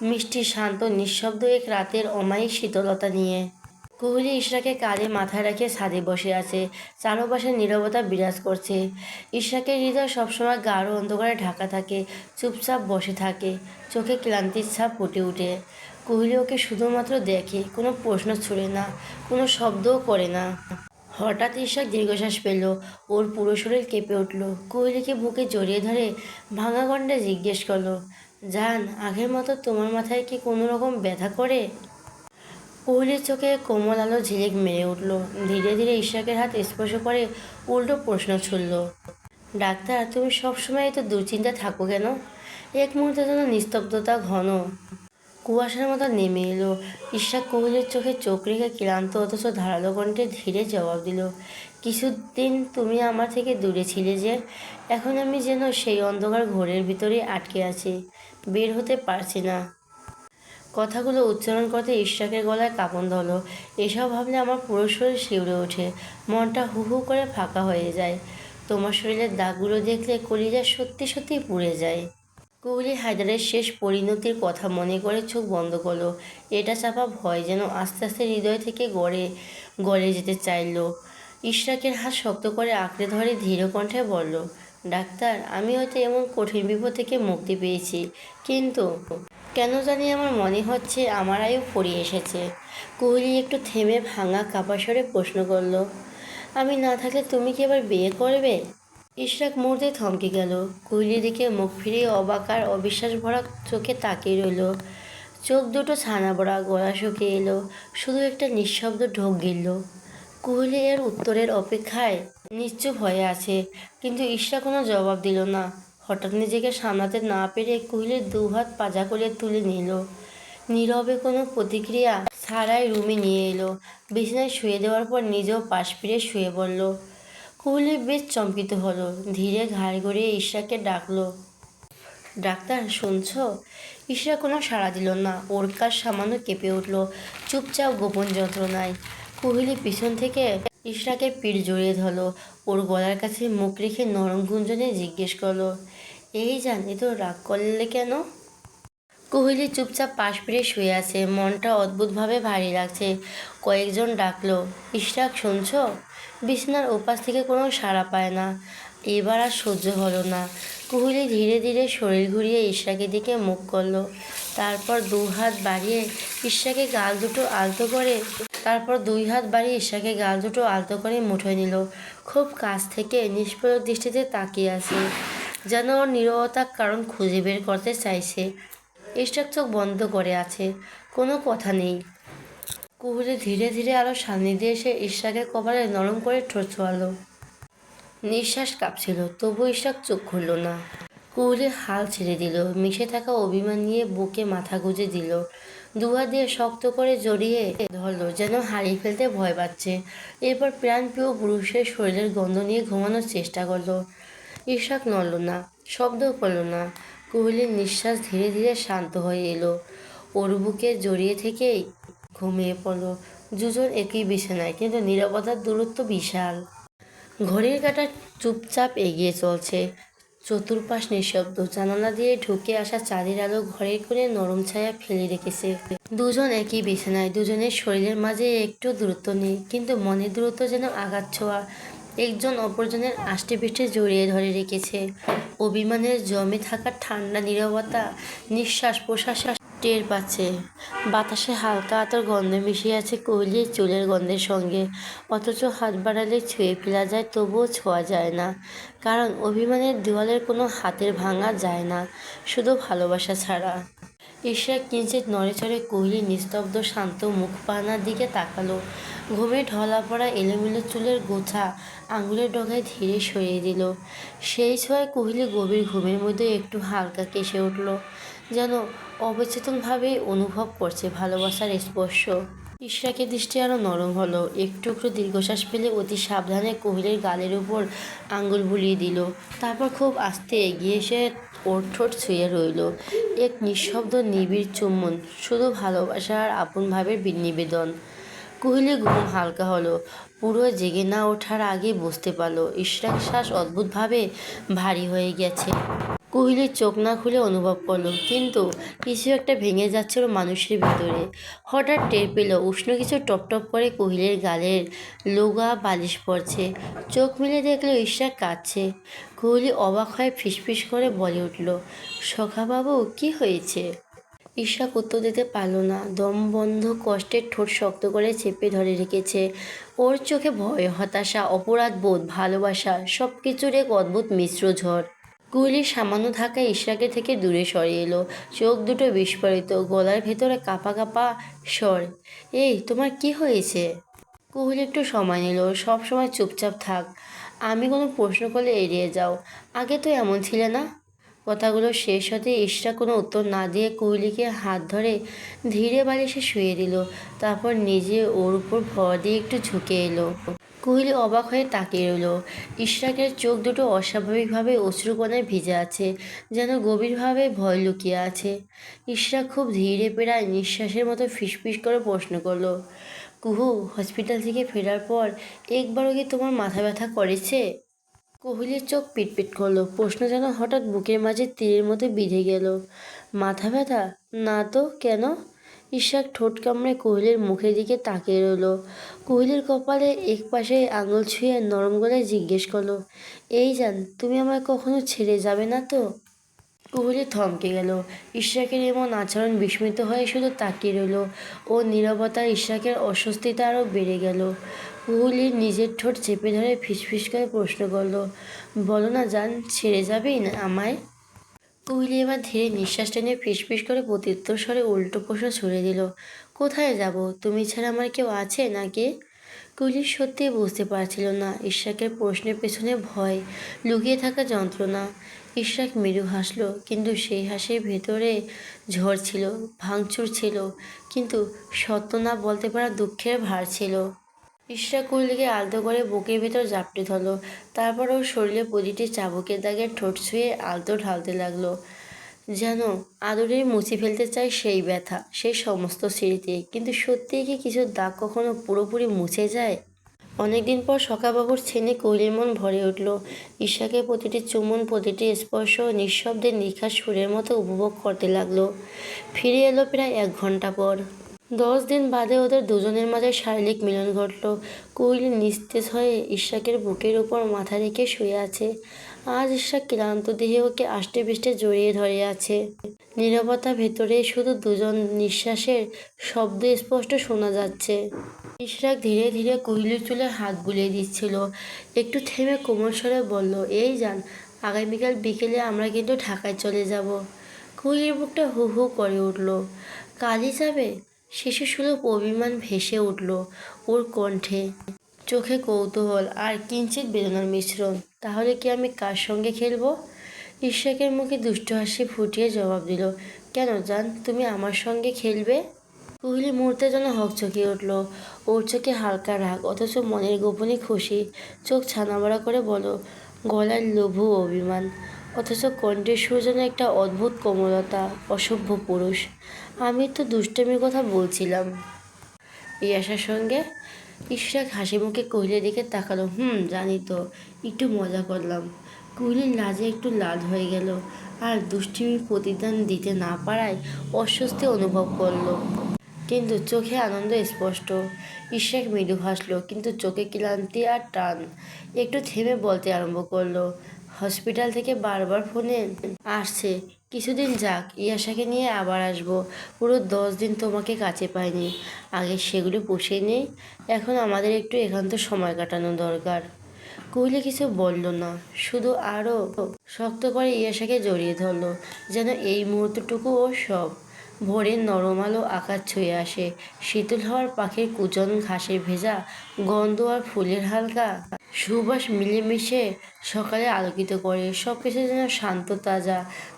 Speaker 1: মিষ্টি, শান্ত, নিঃশব্দ এক রাতের অমায়িক শীতলতা নিয়ে। কোহলি ইশরাকে কাঁধে মাথা রেখে ছাদে বসে আছে। চারপাশে নীরবতা বিরাজ করছে। ইশরাকের হৃদয় সবসময় গাঢ় অন্ধকারে ঢাকা থাকে, চুপচাপ বসে থাকে, চোখে ক্লান্তির ছাপ ফুটে ওঠে। কোহলি ওকে শুধুমাত্র দেখে, কোনো প্রশ্ন ছুড়ে না, কোনো শব্দও করে না। হঠাৎ ইশরাক দীর্ঘশ্বাস পেল, ওর পুরো শরীর কেঁপে উঠল। কোহলিকে বুকে জড়িয়ে ধরে ভাঙা কণ্ঠে জিজ্ঞেস করলো, জান, আগের মতো তোমার মাথায় কি কোনো রকম ব্যথা করে? কোহলির চোখে কোমল আলো ঝিলিক মেরে উঠল। ধীরে ধীরে ইশরাকের হাত স্পর্শ করে উল্টো প্রশ্ন ছুড়ল, ডাক্তার, তুমি সবসময় এত দুশ্চিন্তা থাকো কেন? এক মুহূর্তের জন্য নিস্তব্ধতা ঘন কুয়াশার মতো নেমে এলো। ইশরাক কোহলির চোখে চোখ রেখে ক্লান্ত অথচ ধারালো কণ্ঠে ধীরে জবাব দিল, কিছুদিন তুমি আমার থেকে দূরে ছিলে যে, এখন আমি যেন সেই অন্ধকার ঘোরের ভিতরে আটকে আছি, বের হতে পারছি না। কথাগুলো উচ্চারণ করতে ইশরাকের গলায় কাঁপন ধরল। এসব ভাবলে আমার পুরো শরীর শিউরে ওঠে, মনটা হু হু করে ফাঁকা হয়ে যায়। তোমার শরীরের দাগগুলো দেখলে কলিজা সত্যি সত্যি পুড়ে যায়। কোহলি হায়দারের শেষ পরিণতির কথা মনে করে চোখ বন্ধ করলো। এটা চাপা ভয় যেন আস্তে আস্তে হৃদয় থেকে গড়ে যেতে চাইল। ইশরাকের হাত শক্ত করে আঁকড়ে ধরে ধীর কণ্ঠে বলল, ডাক্তার, আমি হয়তো এমন কঠিন বিপদ থেকে মুক্তি পেয়েছি, কিন্তু কেন জানি আমার মনে হচ্ছে আমার আয়ু ফুরিয়ে এসেছে। কোহলি একটু থেমে ভাঙা কাপা স্বরে প্রশ্ন করল, আমি না থাকলে তুমি কি এবার বিয়ে করবে? ইশরাক মুহূর্তে থমকে গেল। কোহলির দিকে মুখ ফিরিয়ে অবাক আর অবিশ্বাস ভরা চোখে তাকিয়ে রইল। চোখ দুটো ছানা বড়া, গলা শুকিয়ে এলো, শুধু একটা নিঃশব্দ ঢোক গিলল। কোহলি এর উত্তরের অপেক্ষায় নিশ্চুপ হয়ে আছে, কিন্তু ইশরাক কোনো জবাব দিল না। হঠাৎ নিজেকে সামলাতে না পেরে কোহলির দুহাত পাজা করে তুলে নিল। নীরবে, কোনো প্রতিক্রিয়া ছাড়াই রুমে নিয়ে এলো। বিছানায় শুয়ে দেওয়ার পর নিজেও পাশ ফিরে শুয়ে পড়ল। কোহলি বেশ চমকিত হলো, ধীরে ঘাড় গড়িয়ে ইশরাককে ডাকলো, ডাক্তার, শুনছো? ইশরাক কোনো সাড়া দিল না। ওর কাজ সামান্য কেঁপে উঠল, চুপচাপ গোপন যন্ত্রণায়। কোহলি পিছন থেকে ইশরাকের পিঠ জড়িয়ে ধরল, ওর গলার কাছে মুখ রেখে নরম গুঞ্জনে জিজ্ঞেস করলো, এই জান, এ তো রাগ করলে কেন? কোহলি চুপচাপ পাশ ফিরে শুয়ে আছে, মনটা অদ্ভুতভাবে ভারী লাগছে। কয়েকজন ডাকলো, ইশরাক, শুনছো? বিছানার ওপাশ থেকে কোনো সাড়া পায় না। এবার আর সহ্য হলো না। কোহলি ধীরে ধীরে শরীর ঘুরিয়ে ইশরাকের দিকে মুখ করলো, তারপর দুই হাত বাড়িয়ে ইশরাকের গাল দুটো আলতো করে মুঠোয় নিল। খুব কাছ থেকে নিষ্পলক দৃষ্টিতে তাকিয়ে আছে, যেন ওর নীরবতার কারণ খুঁজে বের করতে চাইছে। ইশরাক চোখ বন্ধ করে আছে, কোনো কথা নেই। কোহলি ধীরে ধীরে আরও সান্নিধ্যে এসে ইশরাকের কপালে নরম করে ঠোঁট ছোঁয়ালো। নিঃশ্বাস কাঁপছিল, তবু ইশরাক চোখ খুলল না। কোহলি হাল ছেড়ে দিল, মিশে থাকা অভিমান নিয়ে বুকে মাথা গুঁজে দিল। দুহাত দিয়ে শক্ত করে জড়িয়ে ধরল, যেন হারিয়ে ফেলতে ভয় পাচ্ছে। এরপর প্রাণপ্রিয় পুরুষের শরীরের গন্ধ নিয়ে ঘুমানোর চেষ্টা করলো। ইশরাক নড়ল না, শব্দও করল না। কোহলির নিঃশ্বাস ধীরে ধীরে শান্ত হয়ে এলো। ওর বুকে জড়িয়ে থেকেই ঘুমিয়ে পড়ল। দুজন একই বিছানায়, কিন্তু নীরবতার দূরত্ব বিশাল। ঘড়ির কাঁটা চুপচাপ এগিয়ে চলছে, চতুর্পাশ নিঃশব্দ। জানালা দিয়ে ঢুকে আসা চাঁদের আলো ঘরের কোণে নরম ছায়া ফেলে রেখেছে। দুজন একই বিছানায়, দুজনের শরীরের মাঝে একটু দূরত্ব নেই, কিন্তু মনের দূরত্ব যেন আঘাত ছোঁয়া। একজন অপরজনের আষ্টেপৃষ্ঠে জড়িয়ে ধরে রেখেছে। অভিমানের জমে থাকা ঠান্ডা নীরবতা নিঃশ্বাস প্রশ্বাস টের পাচ্ছে। বাতাসে হালকা আতর গন্ধ মিশিয়ে আছে কোহলির চুলের গন্ধের সঙ্গে, অথচ হাত বাড়ালে ছুঁয়ে ফেলা যায়, তবুও ছোঁয়া যায় না। কারণ অভিমানের দেওয়ালের কোনো হাতের ভাঙা যায় না, শুধু ভালোবাসা ছাড়া। ঈশা কিঞ্চিত নড়েচড়ে কোহলির নিস্তব্ধ শান্ত মুখপানার দিকে তাকালো। ঘুমে ঢলা পড়া এলোমেলো চুলের গোছা আঙুলের ডগায় ধীরে সরিয়ে দিল। সেই ছোঁয়ায় কোহলি গভীর ঘুমের মধ্যে একটু হালকা কেসে উঠল, যেন অবচেতনভাবেই অনুভব করছে ভালোবাসার স্পর্শ। ইশরাকের দৃষ্টি আরও নরম হলো। একটু একটু দীর্ঘশ্বাস ফেলে অতি সাবধানে কোহলির গালের উপর আঙুল বুলিয়ে দিল। তারপর খুব আস্তে এগিয়ে এসে ওর ঠোঁট ছুঁয়ে রইল। এক নিঃশব্দ নিবিড় চুম্বন, শুধু ভালোবাসা আর আপন ভাবের নিবেদন। কোহলি ঘুম হালকা হলো। পুরো জেগে না ওঠার আগেই বুঝতে পারলো ইশরাক শ্বাস অদ্ভুতভাবে ভারী হয়ে গেছে। কোহলির চোখ না খুলে অনুভব করলো, কিন্তু কিছু একটা ভেঙে যাচ্ছিল মানুষের ভিতরে। হঠাৎ টের পেল উষ্ণ কিছু টপটপ করে কোহলির গালের লোগা বালিশ পড়ছে। চোখ মেলে দেখলো ইশরাক কাঁদছে। কোহলি অবাক হয়ে ফিসফিস করে বলে উঠল, সখাবাবু, কি হয়েছে? ইশরাক উত্তর দিতে পারল না। দম বন্ধ কষ্টের ঠোঁট শক্ত করে চেপে ধরে রেখেছে। ওর চোখে ভয়, হতাশা, অপরাধ বোধ, ভালোবাসা, সব কিছুর এক অদ্ভুত মিশ্র ঝড়। কোহলি সামান্য ধাক্কায় ইশরাকের থেকে দূরে সরে এলো। চোখ দুটো বিস্ফারিত, গলার ভেতরে কাঁপা কাঁপা স্বর। এই, তোমার কি হয়েছে? কোহলি একটু সময় নিল। সব সময় চুপচাপ থাক, আমি কোনো প্রশ্ন করলে এড়িয়ে যাও, আগে তো এমন ছিলে না। কথাগুলো শেষ হতে ইশরাক কোনো উত্তর না দিয়ে কোহলিকে হাত ধরে ধীরে বালিশে শুয়ে দিল। তারপর নিজে ওর উপর ভর দিয়ে একটু ঝুঁকে এলো। কোহলি অবাক হয়ে তাকিয়ে রইল। ইশরাকের চোখ দুটো অস্বাভাবিকভাবে অশ্রুকণায় ভিজে আছে, যেন গভীরভাবে ভয় লুকিয়ে আছে। ইশরাক খুব ধীরে প্রায় নিঃশ্বাসের মতো ফিসফিস করে প্রশ্ন করলো, কুহু, হসপিটাল থেকে ফেরার পর একবারও কি তোমার মাথা ব্যথা করেছে? কোহলির চোখ পিটপিট করলো। প্রশ্ন যেন হঠাৎ বুকের মাঝে তীরের মতো বিঁধে গেল। মাথা ব্যথা? না তো, কেন? ইশরাক ঠোঁট কামড়ে কোহলির মুখের দিকে তাকিয়ে রইল। কোহলির কপালে এক পাশে আঙুল ছুঁয়ে নরম গলায় জিজ্ঞেস করলো, এই জান, তুমি আমায় কখনো ছেড়ে যাবে না তো? কোহলি থমকে গেল। ইশরাকের এমন আচরণ বিস্মিত হয়ে শুধু তাকিয়ে রইল। ও নীরবতার ইশরাকের অস্বস্তিটা আরও বেড়ে গেল। কোহলি নিজের ঠোঁট চেপে ধরে ফিসফিস করে প্রশ্ন করল, বলো না জান, ছেড়ে যাবেই না আমায়? কোহলি এবার ধীরে নিঃশ্বাস টেনে ফিসফিস করে প্রত্যুত্তর স্বরে উল্টো প্রশ্ন ছুড়ে দিল, কোথায় যাব? তুমি ছাড়া আমার কেউ আছে নাকি? কোহলি সত্যিই বুঝতে পারছিল না ইশরাকের প্রশ্নের পেছনে ভয়, লুকিয়ে থাকা যন্ত্রণা। ইশরাক মৃদু হাসলো, কিন্তু সেই হাসির ভেতরে ঝড় ছিল, ভাঙচুর ছিল, কিন্তু সত্য না বলতে পারা দুঃখের ভার ছিল। ইশরাক কোহলিকে আলতো করে বুকের ভেতর জাপটে ধরল। তারপর ওর শরীরে প্রতিটি চাবুকের দাগে ঠোঁট ছুঁয়ে আলতো ঢালতে লাগলো, যেন আদরে মুছে ফেলতে চায় সেই ব্যথা, সেই সমস্ত স্মৃতি। কিন্তু সত্যিই কি কিছু দাগ কখনো পুরোপুরি মুছে যায়? অনেকদিন পর সখাবাবুর ছেনে কোহলির মন ভরে উঠল। ঈশাকে প্রতিটি চুম্বন, প্রতিটি স্পর্শ নিঃশব্দে নিখাস সুরের মতো উপভোগ করতে লাগলো। ফিরে এলো প্রায় 1 ঘন্টা পর। 10 দিন বাদে ওদের দুজনের মাঝে শারীরিক মিলন ঘটল। কোহলি নিস্তেজ হয়ে ইশরাকের বুকের উপর মাথা রেখে শুয়ে আছে। আজ ইশরাক ক্লান্ত দেহে ওকে আষ্টেপৃষ্টে জড়িয়ে ধরে আছে। নীরবতা ভেতরে শুধু দুজন নিঃশ্বাসের শব্দ স্পষ্ট শোনা যাচ্ছে। ইশরাক ধীরে ধীরে কোহলির চুলে হাত বুলিয়ে দিচ্ছিল। একটু থেমে কোমল স্বরে বলল, এই যান, আগামীকাল বিকেলে আমরা কিন্তু ঢাকায় চলে যাব। কোহলির বুকটা হু হু করে উঠল। কালই যাবে? শিশুসুলভ অভিমান ভেসে উঠল ওর কণ্ঠে, চোখে কৌতূহল আর কিঞ্চিত বেদনার মিশ্রণ। তাহলে কি আমি কার সঙ্গে খেলবো? ইশরাকের মুখে দুষ্ট হাসি ফুটিয়ে জবাব দিল, কেন জান, তুমি আমার সঙ্গে খেলবে? কোহলি মুহূর্তে যেন হকচকিয়ে উঠল। ওর চোখে হালকা রাগ, অথচ মনের গোপনে খুশি। চোখ ছানাবড়া করে বলো, গলার লঘু অভিমান, অথচ কণ্ঠের সুর যেন একটা অদ্ভুত কোমলতা, অসভ্য পুরুষ। আমি তো দুষ্টমির কথা বলছিলাম। ইয়াসার সঙ্গে? ইশরাক হাসি মুখে কোহলির দিকে তাকালো। জানি তো, একটু মজা করলাম। কোহলির লাজে একটু লাল হয়ে গেল, আর দুষ্টুমির প্রতিদান দিতে না পারায় অস্বস্তি অনুভব করলো। কিন্তু চোখে আনন্দ স্পষ্ট। ইশরাক মৃদু হাসলো, কিন্তু চোখে ক্লান্তি আর টান। একটু থেমে বলতে আরম্ভ করলো, হসপিটাল থেকে বারবার ফোনে আসছে, কিছুদিন যাক, ইয়াশাকে নিয়ে আবার আসবো। পুরো 10 দিন তোমাকে কাছে পাইনি, আগে সেগুলো পুষিয়ে নেই। এখন আমাদের একটু একান্ত সময় কাটানো দরকার। কোহলি কিছু বলল না, শুধু আরও শক্ত করে ইয়াশাকে জড়িয়ে ধরল, যেন এই মুহূর্তটুকু ওর সব। ভোরের নরম আলো আকাশ ছুঁয়ে আসে, শীতল হওয়ার পাখির কুজন, ঘাসের ভেজা গন্ধ আর ফুলের হালকা সুবাস মিলেমিশে সকালে আলোকিত করে সব কিছু, যেন শান্ত তাজা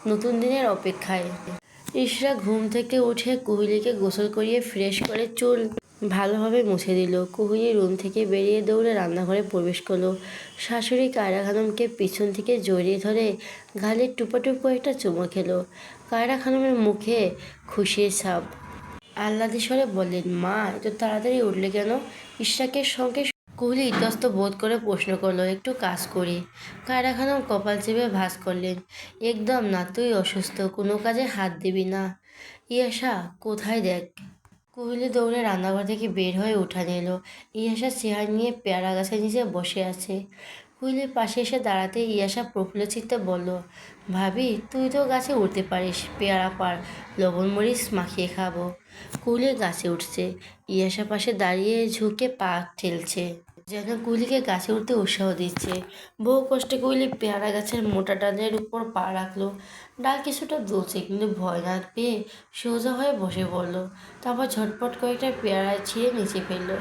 Speaker 1: নতুন দিনের অপেক্ষায়। ইশরাক ঘুম থেকে উঠে কোহলিকে গোসল করিয়ে ফ্রেশ করে চুল ভালোভাবে মুছে দিল। কোহলি রুম থেকে বেরিয়ে দৌড়ে রান্নাঘরে প্রবেশ করলো। শাশুড়ি কায়রা খানমকে পিছন থেকে জড়িয়ে ধরে গালে টুপাটুপ কয়েকটা চুমো খেলো। কায়রা খানমের মুখে খুশির ছাপ। আহ্লাদে স্বরে বললেন, মা এত তাড়াতাড়ি উঠলে কেন? ইশরাকের সঙ্গে কোহলি ইতস্ত বোধ করে প্রশ্ন করলো, একটু কাজ করি। কায়রা খানম কপাল চেপে ভাঁজ করলেন, একদম না, তুই অসুস্থ, কোনো কাজে হাত দিবি না। ইয়াশা কোথায় দেখ। কোহলি দৌড়ে রান্নাঘর থেকে বের হয়ে উঠানে এলো। ইয়াশা চেয়ার নিয়ে পেয়ারা গাছের নিচে বসে আছে। কোহলির পাশে এসে দাঁড়াতে ইয়াশা প্রফুল্ল চিত্তে বলল, ভাবি তুই তো গাছে উঠতে পারিস, পেয়ারা পার, লবণ মরিচ মাখিয়ে খাবো। কোহলি গাছে উঠছে, ইয়াশা পাশে দাঁড়িয়ে ঝুঁকে পা ঠেলছে, যেন কোহলিকে গাছে উঠতে উৎসাহ দিচ্ছে। বহু কষ্টে কোহলি পেয়ারা গাছের মোটা ডালের উপর পা রাখলো। ডাল কিছুটা দুলছে, কিন্তু ভয় না পেয়ে সোজা হয়ে বসে পড়লো। তারপর ঝটপট কয়েকটা পেয়ারা ছিঁড়ে নিচে ফেললো।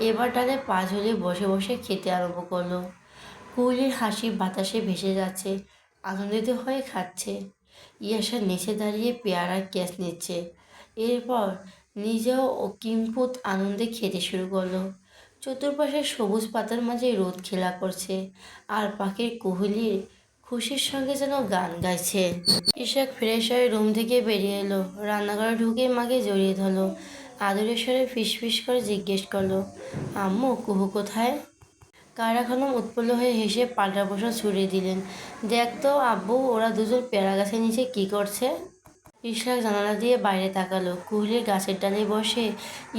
Speaker 1: এবার ডালে পা ঝুলিয়ে বসে বসে খেতে আরম্ভ করলো। কোহলির হাসি বাতাসে ভেসে যাচ্ছে, আনন্দিত হয়ে খাচ্ছে। ইয়াশা নিচে দাঁড়িয়ে পেয়ারার ক্যাচ নিচ্ছে। এরপর নিজেও কিম্পুত আনন্দে খেতে শুরু করলো। চতুর্পাশে সবুজ পাতার মাঝে রোদ খেলা করছে, আর পাখির কোহলির খুশির সঙ্গে যেন গান গাইছে। ইশাক ফ্রেশ হয়ে রুম থেকে বেরিয়ে এলো। রান্নাঘরে ঢুকে মাকে জড়িয়ে ধরলো। আদরের স্বরে ফিস করে জিজ্ঞেস করলো, আম্মু কুহু কোথায়? কায়রা খানম উৎফুল্ল হয়ে হেসে পাল্টা প্রশ্ন ছুড়ে দিলেন, দেখ তো আব্বু, ওরা দুজন পেয়ারা গাছের নিচে কি করছে? ইশরাক জানালা দিয়ে বাইরে তাকালো। কুহলির গাছের ডালে বসে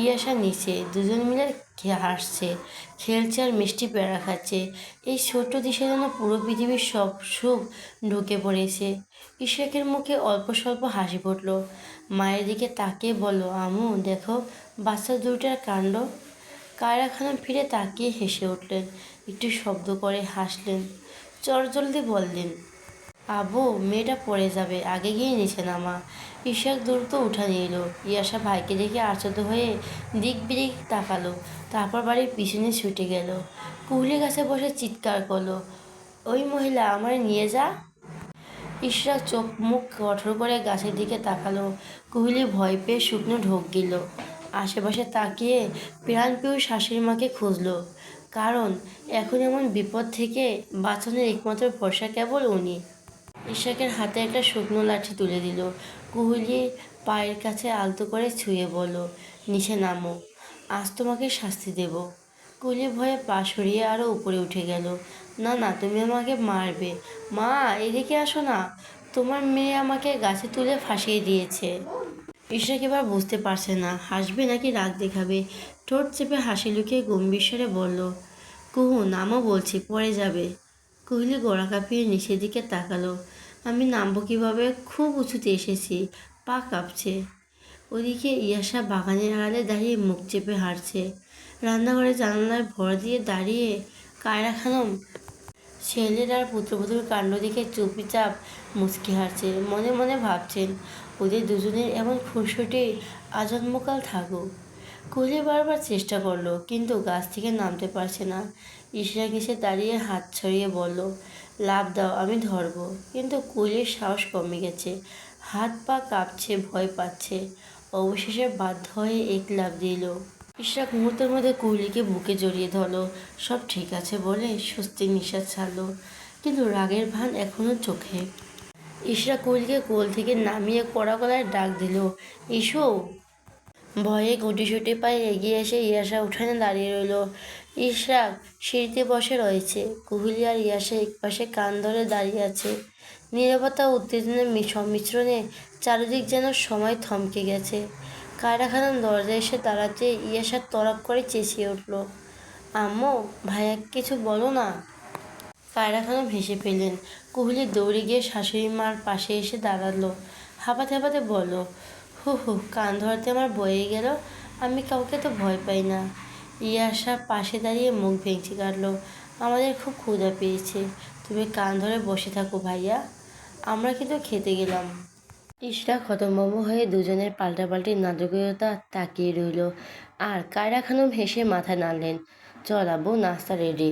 Speaker 1: ইয়াশা নিচে, দুজন মিলে হাসছে, খেলছে আর মিষ্টি পেয়ারা খাচ্ছে। এই ছোট্ট দৃশ্যে যেন পুরো পৃথিবীর সব সুখ ঢুকে পড়েছে। ইশরাকের মুখে অল্প স্বল্প হাসি ফুটল। মায়ের দিকে তাকিয়ে বলল, আম্মু দেখো বাচ্চা দুইটার কাণ্ড। কায়রা খানম ফিরে তাকিয়ে হেসে উঠলেন, একটু শব্দ করে হাসলেন, চটজলদি বললেন, আব্বু মেয়েটা পড়ে যাবে, আগে গিয়ে নিচে নামা। ইশাক দ্রুত উঠানে এলো। ইয়াশা ভাইকে দেখে আশ্চর্য হয়ে দিক বিদিক তাকালো, তারপর বাড়ির পিছনে ছুটে গেল। কুহলি গাছে বসে চিৎকার করলো, ওই মহিলা আমার নিয়ে যা। ইশরাক চোখ মুখ কঠোর করে গাছের দিকে তাকালো। কোহলি ভয় পেয়ে শুকনো ঢোক গেল। আশেপাশে তাকিয়ে প্রাণপ্রিয় শাশুড়ি মাকে খুঁজলো, কারণ এখন এমন বিপদ থেকে বাঁচানোর একমাত্র ভরসা কেবল উনি। ইশাকের হাতে একটা শুকনো লাঠি তুলে দিল। কোহলি পায়ের কাছে আলতো করে ছুঁয়ে বলল, নিচে নামো, আজ তোমাকে শাস্তি দেব। কোহলি ভয়ে পা সরিয়ে আরও উপরে উঠে গেল। না না, তুমি আমাকে মারবে। মা এদিকে আসো না, তোমার মেয়ে আমাকে গাছে তুলে ফাঁসিয়ে দিয়েছে। ইশরাক এবার বুঝতে পারছে না হাসবে নাকি রাগ দেখাবে। ঠোঁট চেপে হাসি লুকিয়ে গম্ভীর স্বরে বলল, কুহু নামও বলছি, পড়ে যাবে। কোহলি গলা কাঁপিয়ে নিচের দিকে তাকালো। আমি নামবো কীভাবে? খুব উঁচুতে এসেছি, পা কাঁপছে। ওদিকে ইয়াশা বাগানের আড়ালে দাঁড়িয়ে মুখ চেপে হাঁটছে। রান্নাঘরে জানালায় ভর দিয়ে দাঁড়িয়ে কায়রা খানম ছেলের আর পুত্রবধূর কাণ্ড দেখে চুপিচাপ মুচকি হাসছে। মনে মনে ভাবছেন, ওদের দুজনের এমন খুনসুটি আজন্মকাল থাকুক। কোহলি বারবার চেষ্টা করলো, কিন্তু গাছ থেকে নামতে পারছে না। ইশরাক এসে দাঁড়িয়ে হাত ছড়িয়ে বলল, লাফ দাও, আমি ধরবো। কিন্তু কোহলির সাহস কমে গেছে, হাত পা কাঁপছে, ভয় পাচ্ছে। অবশেষে বাধ্য হয়ে এক লাফ দিল। ইশরাক মুহূর্তের মধ্যে কোহলিকে বুকে জড়িয়ে ধরলো। সব ঠিক আছে বলে স্বস্তির নিঃশ্বাস ছাড়লো, কিন্তু রাগের ভান এখনো চোখে। ইশরাক কোহলিকে কোল থেকে নামিয়ে কড়া গলায় ডাক দিল, এসো। ভয়ে গুটিসুটি পায়ে এগিয়ে এসে ইয়াশা উঠানে দাঁড়িয়ে রইল। ইশরাক সিঁড়িতে বসে রয়েছে। কোহলি আর ইয়াশা একপাশে কান ধরে দাঁড়িয়ে আছে। নীরবতা উত্তেজনার সম্মিশ্রণে চারিদিক যেন সময় থমকে গেছে। কায়রা খানম দরজায় এসে দাঁড়াতে ইয়াশা তড়াক করে চেঁচিয়ে উঠল, আম্মু, ভাইয়া কিছু বলো না। কায়রা খানম হেসে ফেললেন। কোহলি দৌড়ে গিয়ে শাশুড়ি মার পাশে এসে দাঁড়ালো। হাঁপাতে হাঁপাতে বলল, হু হু, কান ধরতে আমার বয়ে গেল। আমি কাউকে তো ভয় পাই না। ইয়াশা পাশে দাঁড়িয়ে মুখ ভেঙচি কাটলো। আমাদের খুব ক্ষুধা পেয়েছে, তুমি কান ধরে বসে থাকো ভাইয়া, আমরা কিন্তু খেতে গেলাম। ইশরাক হতভম্ব হয়ে দুজনের পাল্টাপাল্টি নাটকীয়তা তাকিয়ে রইল। আর কায়রা খানম হেসে মাথা নাড়লেন। চল আব্বু, নাস্তা রেডি,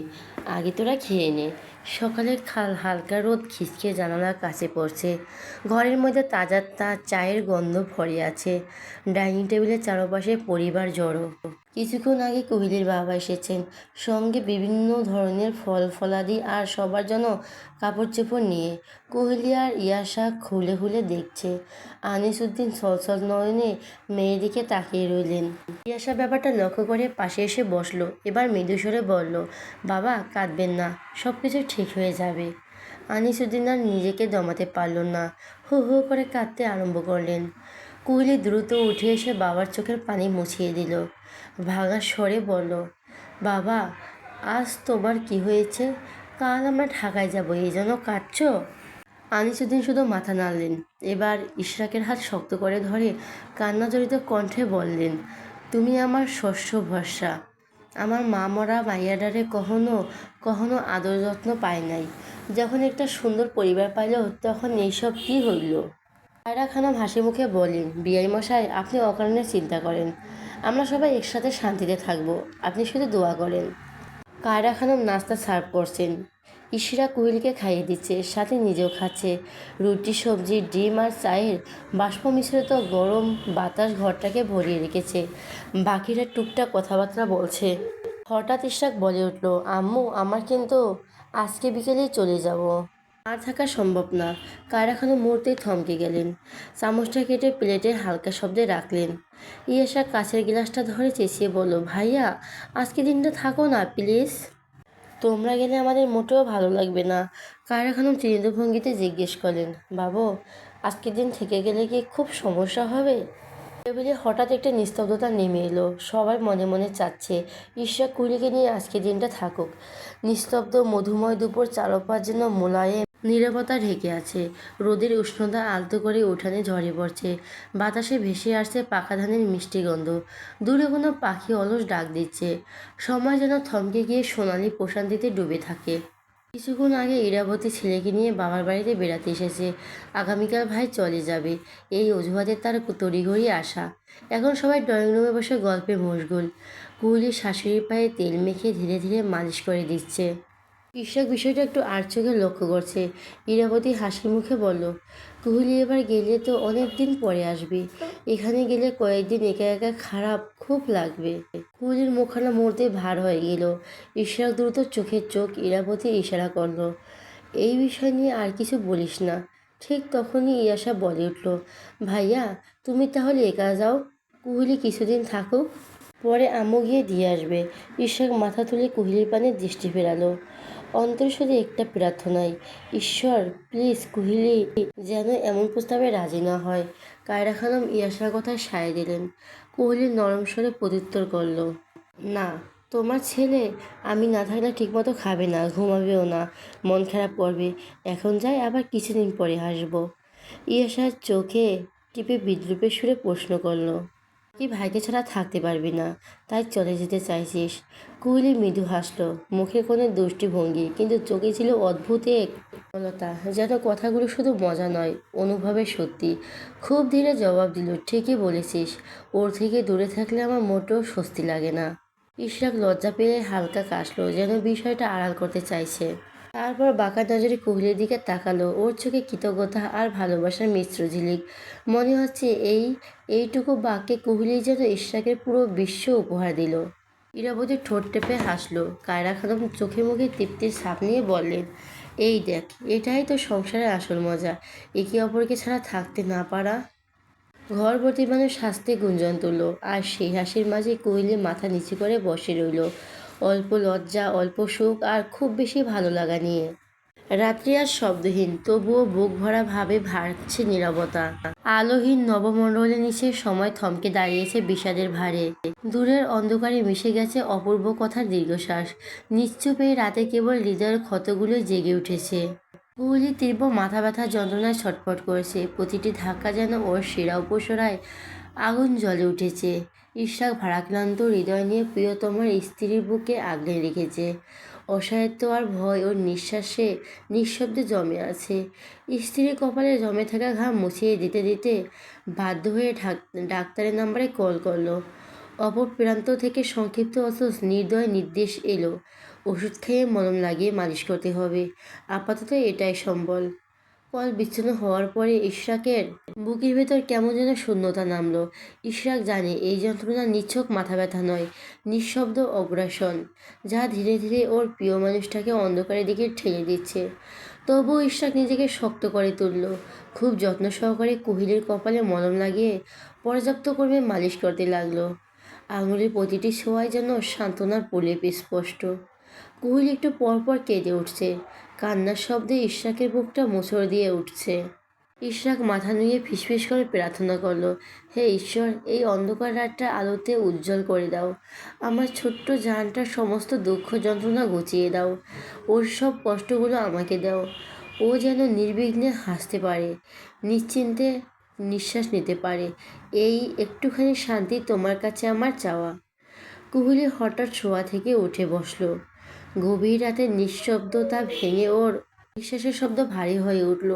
Speaker 1: আগে তোরা খেয়ে নে। সকালের হালকা রোদ খিচকে জানালার কাছে পড়ছে। ঘরের মধ্যে তাজা চায়ের গন্ধ ভরে আছে। ডাইনিং টেবিলের চারপাশে পরিবার জড়ো। কিছুক্ষণ আগে কোহলির বাবা এসেছেন, সঙ্গে বিভিন্ন ধরনের ফল ফলাদি আর সবার জন্য কাপড় চোপড় নিয়ে। কোহলি আর ইয়াশা খুলে খুলে দেখছে। আনিসউদ্দিন ছলছল নয়নে মেয়ের দিকে তাকিয়ে রইলেন। ইয়াশা ব্যাপারটা লক্ষ্য করে পাশে এসে বসলো। এবার মৃদু স্বরে বলল, বাবা কাঁদবেন না, সব কিছু ঠিক হয়ে যাবে। আনিসউদ্দিন আর নিজেকে দমাতে পারল না, হু হু করে কাঁদতে আরম্ভ করলেন। কোহলি দ্রুত উঠে এসে বাবার চোখের পানি মুছিয়ে দিল। ভাঙা স্বরে বলল, বাবা, আজ তোমার কি হয়েছে? কাল আমরা ঢাকায় যাব, এই জন্য কাঁদছ? আনিসুদ্দিন শুধু মাথা নাড়লেন। এবার ইশরাকের হাত শক্ত করে ধরে কান্নাজড়িত কণ্ঠে বললেন, তুমি আমার শস্য ভরসা। আমার মা মরা মাইয়াডারে কখনো কখনো আদর যত্ন পায় নাই। যখন একটা সুন্দর পরিবার পাইল, তখন এইসব কি হইল? কায়রা খানম হাসি মুখে বলেন, বিআই মশাই, আপনি অকারণে চিন্তা করেন। আমরা সবাই একসাথে শান্তিতে থাকবো, আপনি শুধু দোয়া করেন। কায়রা খানম নাস্তা সার্ভ করছেন। ইশরাক কোহলিকে খাইয়ে দিচ্ছে, সাথে নিজেও খাচ্ছে। রুটি, সবজি, ডিম আর চায়ের বাষ্প মিশ্রিত গরম বাতাস ঘরটাকে ভরিয়ে রেখেছে। বাকিরা টুকটাক কথাবার্তা বলছে। হঠাৎ ইশরাক বলে উঠল, আম্মু, আমার কিন্তু আজকে বিকেলেই চলে যাব। আর থাকা সম্ভব না। কায়রা খানম মুহূর্তেই থমকে গেলেন। চামচটা কেটে প্লেটে হালকা শব্দে রাখলেন। ইয়াশা কাছের গ্লাসটা ধরে চেঁচিয়ে বলল, ভাইয়া, আজকে দিনটা থাকো না প্লিজ। তোমরা গেলে আমাদের মোটেও ভালো লাগবে না। কায়রা খানম চিন্তিত ভঙ্গিতে জিজ্ঞেস করলেন, বাবু, আজকের দিন থেকে গেলে কি খুব সমস্যা হবে? টেবিলে হঠাৎ একটা নিস্তব্ধতা নেমে এলো। সবাই মনে মনে চাচ্ছে ঈশ্বর কুলিকে নিয়ে আজকের দিনটা থাকুক। নিস্তব্ধ মধুময় দুপুর চারপাশ যেন মোলায়েম নীরবতা ঢেকে আছে। রোদের উষ্ণতা আলতো করে উঠানে ঝরে পড়ছে। বাতাসে ভেসে আসছে পাকা ধানের মিষ্টি গন্ধ। দূরে কোনো পাখি অলস ডাক দিচ্ছে। সময় যেন থমকে গিয়ে সোনালি প্রশান্তিতে ডুবে থাকে। কিছুক্ষণ আগে ইরাবতী ছেলেকে নিয়ে বাবার বাড়িতে বেড়াতে এসেছে। আগামীকাল ভাই চলে যাবে, এই অজুহাতে তার তড়িঘড়ি আসা। এখন সবাই ড্রয়িং রুমে বসে গল্পে মশগুল। কুহুলির শাশুড়ির পায়ে তেল মেখে ধীরে ধীরে মালিশ করে দিচ্ছে। ইশরাক বিষয়টা একটু আর চোখে লক্ষ্য করছে। ইরাবতী হাসি মুখে বলল, কুহুলি এবার গেলে তো অনেক দিন পরে আসবে। এখানে গেলে কয়েকদিন একা একা খারাপ খুব লাগবে। কুহুলির মুখখানা মুহূর্তে ভার হয়ে গেল। ইশরাক দ্রুত চোখের চোখ ইরাবতী ইশারা করল, এই বিষয় নিয়ে আর কিছু বলিস না। ঠিক তখনই ইয়াশা বলে উঠল, ভাইয়া, তুমি তাহলে একা যাও, কুহুলি কিছুদিন থাকুক, পরে আম্মু গিয়ে দিয়ে আসবে। ইশরাক মাথা তুলে কুহিলির পানে দৃষ্টি ফেরালো। অন্তরে শুধু একটা প্রার্থনাই, ঈশ্বর প্লিজ কুহিলি যেন এমন প্রস্তাবে রাজি না হয়। কায়রা খানম ইয়াশার কথায় সায় দিলেন। কুহিলি নরম স্বরে প্রত্যুত্তর করল, না, তোমার ছেলে আমি না থাকলে ঠিকমতো খাবে না, ঘুমাবেও না, মন খারাপ করবে। এখন যাই, আবার কিছুদিন পরে আসবো। ইয়াশার চোখে টিপে বিদ্রুপের সুরে প্রশ্ন করল, কি ভাইকে ছাড়া থাকতে পারবি না, তাই চলে যেতে চাইছিস? কোহলি মৃদু হাসল, মুখে কোনো দুষ্টি ভঙ্গি, কিন্তু চোখে ছিল অদ্ভুত এক সরলতা, যেন কথাগুলো শুধু মজা নয়, অনুভবের সত্যি। খুব ধীরে জবাব দিল, ঠিকই বলেছিস, ওর থেকে দূরে থাকলে আমার মোটেও স্বস্তি লাগে না। ইশরাক লজ্জা পেয়ে হালকা কাশলো, যেন বিষয়টা আড়াল করতে চাইছে। তারপর বাঁকা নজরে কোহলির দিকে তাকালো। ওর চোখে কৃতজ্ঞতা আর ভালোবাসার মিশ্র ঝিলিক। মনে হচ্ছে এইটুকু বাক্যে কোহলি যেন ইশরাকের পুরো বিশ্ব উপহার দিল। ইরাবতী ঠোঁট টেপে হাসলো। কায়রা খানম চোখে মুখে তৃপ্তির ছাপ নিয়ে বললেন, এই দেখ, এটাই তো সংসারের আসল মজা, একে অপরকে ছাড়া থাকতে না পারা। ঘর ভর্তি মানুষ হাসতে গুঞ্জন তুলল। আর সেই হাসির মাঝে কোহলি মাথা নিচু করে বসে রইল, অল্প লজ্জা, অল্প সুখ আর খুব বেশি ভালো লাগা নিয়ে। রাত্রি আজ শব্দহীন, তবুও বুক ভরা ভাবে ভাসছে নীরবতা। আলোহীন নবমণ্ডলের নিচে সময় থমকে দাঁড়িয়েছে বিষাদের ভারে। দূরের অন্ধকারে মিশে গেছে অপূর্ব কথার দীর্ঘশ্বাস। নিশ্চুপ এই রাতে কেবল হৃদয়ের ক্ষতগুলো জেগে উঠেছে। কুহুলি তীব্র মাথা ব্যথার যন্ত্রণায় ছটফট করেছে। প্রতিটি ধাক্কা যেন ওর শিরা উপশরায় আগুন জ্বলে উঠেছে। ইশরাক ভারাক্রান্ত হৃদয় নিয়ে প্রিয়তমার স্ত্রীর বুকে আগলে রেখেছে। অসহায়ত্ব আর ভয় ওর নিঃশ্বাসে নিঃশব্দে জমে আছে। স্ত্রীর কপালে জমে থাকা ঘাম মুছিয়ে দিতে দিতে বাধ্য হয়ে ডাক্তারের নাম্বারে কল করলো। অপর প্রান্ত থেকে সংক্ষিপ্ত অথচ নির্দয় নির্দেশ এলো, ওষুধ খেয়ে মলম লাগিয়ে মালিশ করতে হবে। আপাতত এটাই সম্বল। কল বিচ্ছিন্ন হওয়ার পরে ইশরাকের বুকের ভেতর কেমন যেন শূন্যতা নামলো। ইশরাক জানে এই যন্ত্রণা নিছক মাথা ব্যথা নয়, নিঃশব্দ অগ্রাসন, যা ধীরে ধীরে ওর প্রিয় মানুষটাকে অন্ধকারের দিকে ঠেলে দিচ্ছে। তবুও ইশরাক নিজেকে শক্ত করে তুলল। খুব যত্ন সহকারে কুহিলের কপালে মলম লাগিয়ে পর্যাপ্ত করবে মালিশ করতে লাগলো। আঙুলের প্রতিটি ছোঁয়ায় যেন সান্ত্বনার প্রলেপ স্পষ্ট। কুহিল একটু পরপর কেঁদে উঠছে। কান্নার শব্দে ইশরাকের বুকটা মোচড় দিয়ে উঠছে। ইশরাক মাথা নুয়ে ফিসফিস করে প্রার্থনা করলো, হে ঈশ্বর, এই অন্ধকার রাতটা আলোতে উজ্জ্বল করে দাও। আমার ছোট্ট জানটার সমস্ত দুঃখ যন্ত্রণা ঘুচিয়ে দাও। ওর সব কষ্টগুলো আমাকে দাও। ও যেন নির্বিঘ্নে হাসতে পারে, নিশ্চিন্তে নিঃশ্বাস নিতে পারে। এই একটুখানি শান্তি তোমার কাছে আমার চাওয়া। কুহুলি হঠাৎ শোয়া থেকে উঠে বসলো। গভীর রাতের নিঃশব্দতা ভেঙে ওর নিঃশ্বাসের শব্দ ভারী হয়ে উঠল।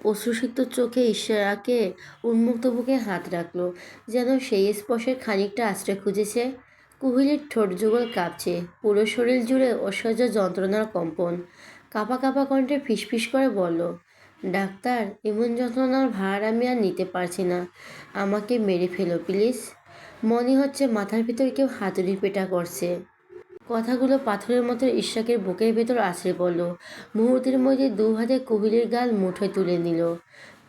Speaker 1: অশ্রুসিক্ত চোখে ইশরাকে উন্মুক্ত বুকে হাত রাখলো, যেন সেই স্পর্শের খানিকটা আশ্রয় খুঁজেছে। কুহিলির ঠোঁট যুগল কাঁপছে, পুরো শরীর জুড়ে অসহ্য যন্ত্রণার কম্পন। কাঁপা কাঁপা কণ্ঠে ফিসফিস করে বলল, ডাক্তার, এমন যন্ত্রণার ভার আমি আর নিতে পারছি না। আমাকে মেরে ফেলো প্লিজ। মনে হচ্ছে মাথার ভিতর কেউ হাতুড়ি পেটা করছে। কথাগুলো পাথরের মতো ইশরাকের বুকের ভেতর আছড়ে পড়ল। মুহূর্তের মধ্যে দু হাতে কুহিলের গাল মুঠোয় তুলে নিল।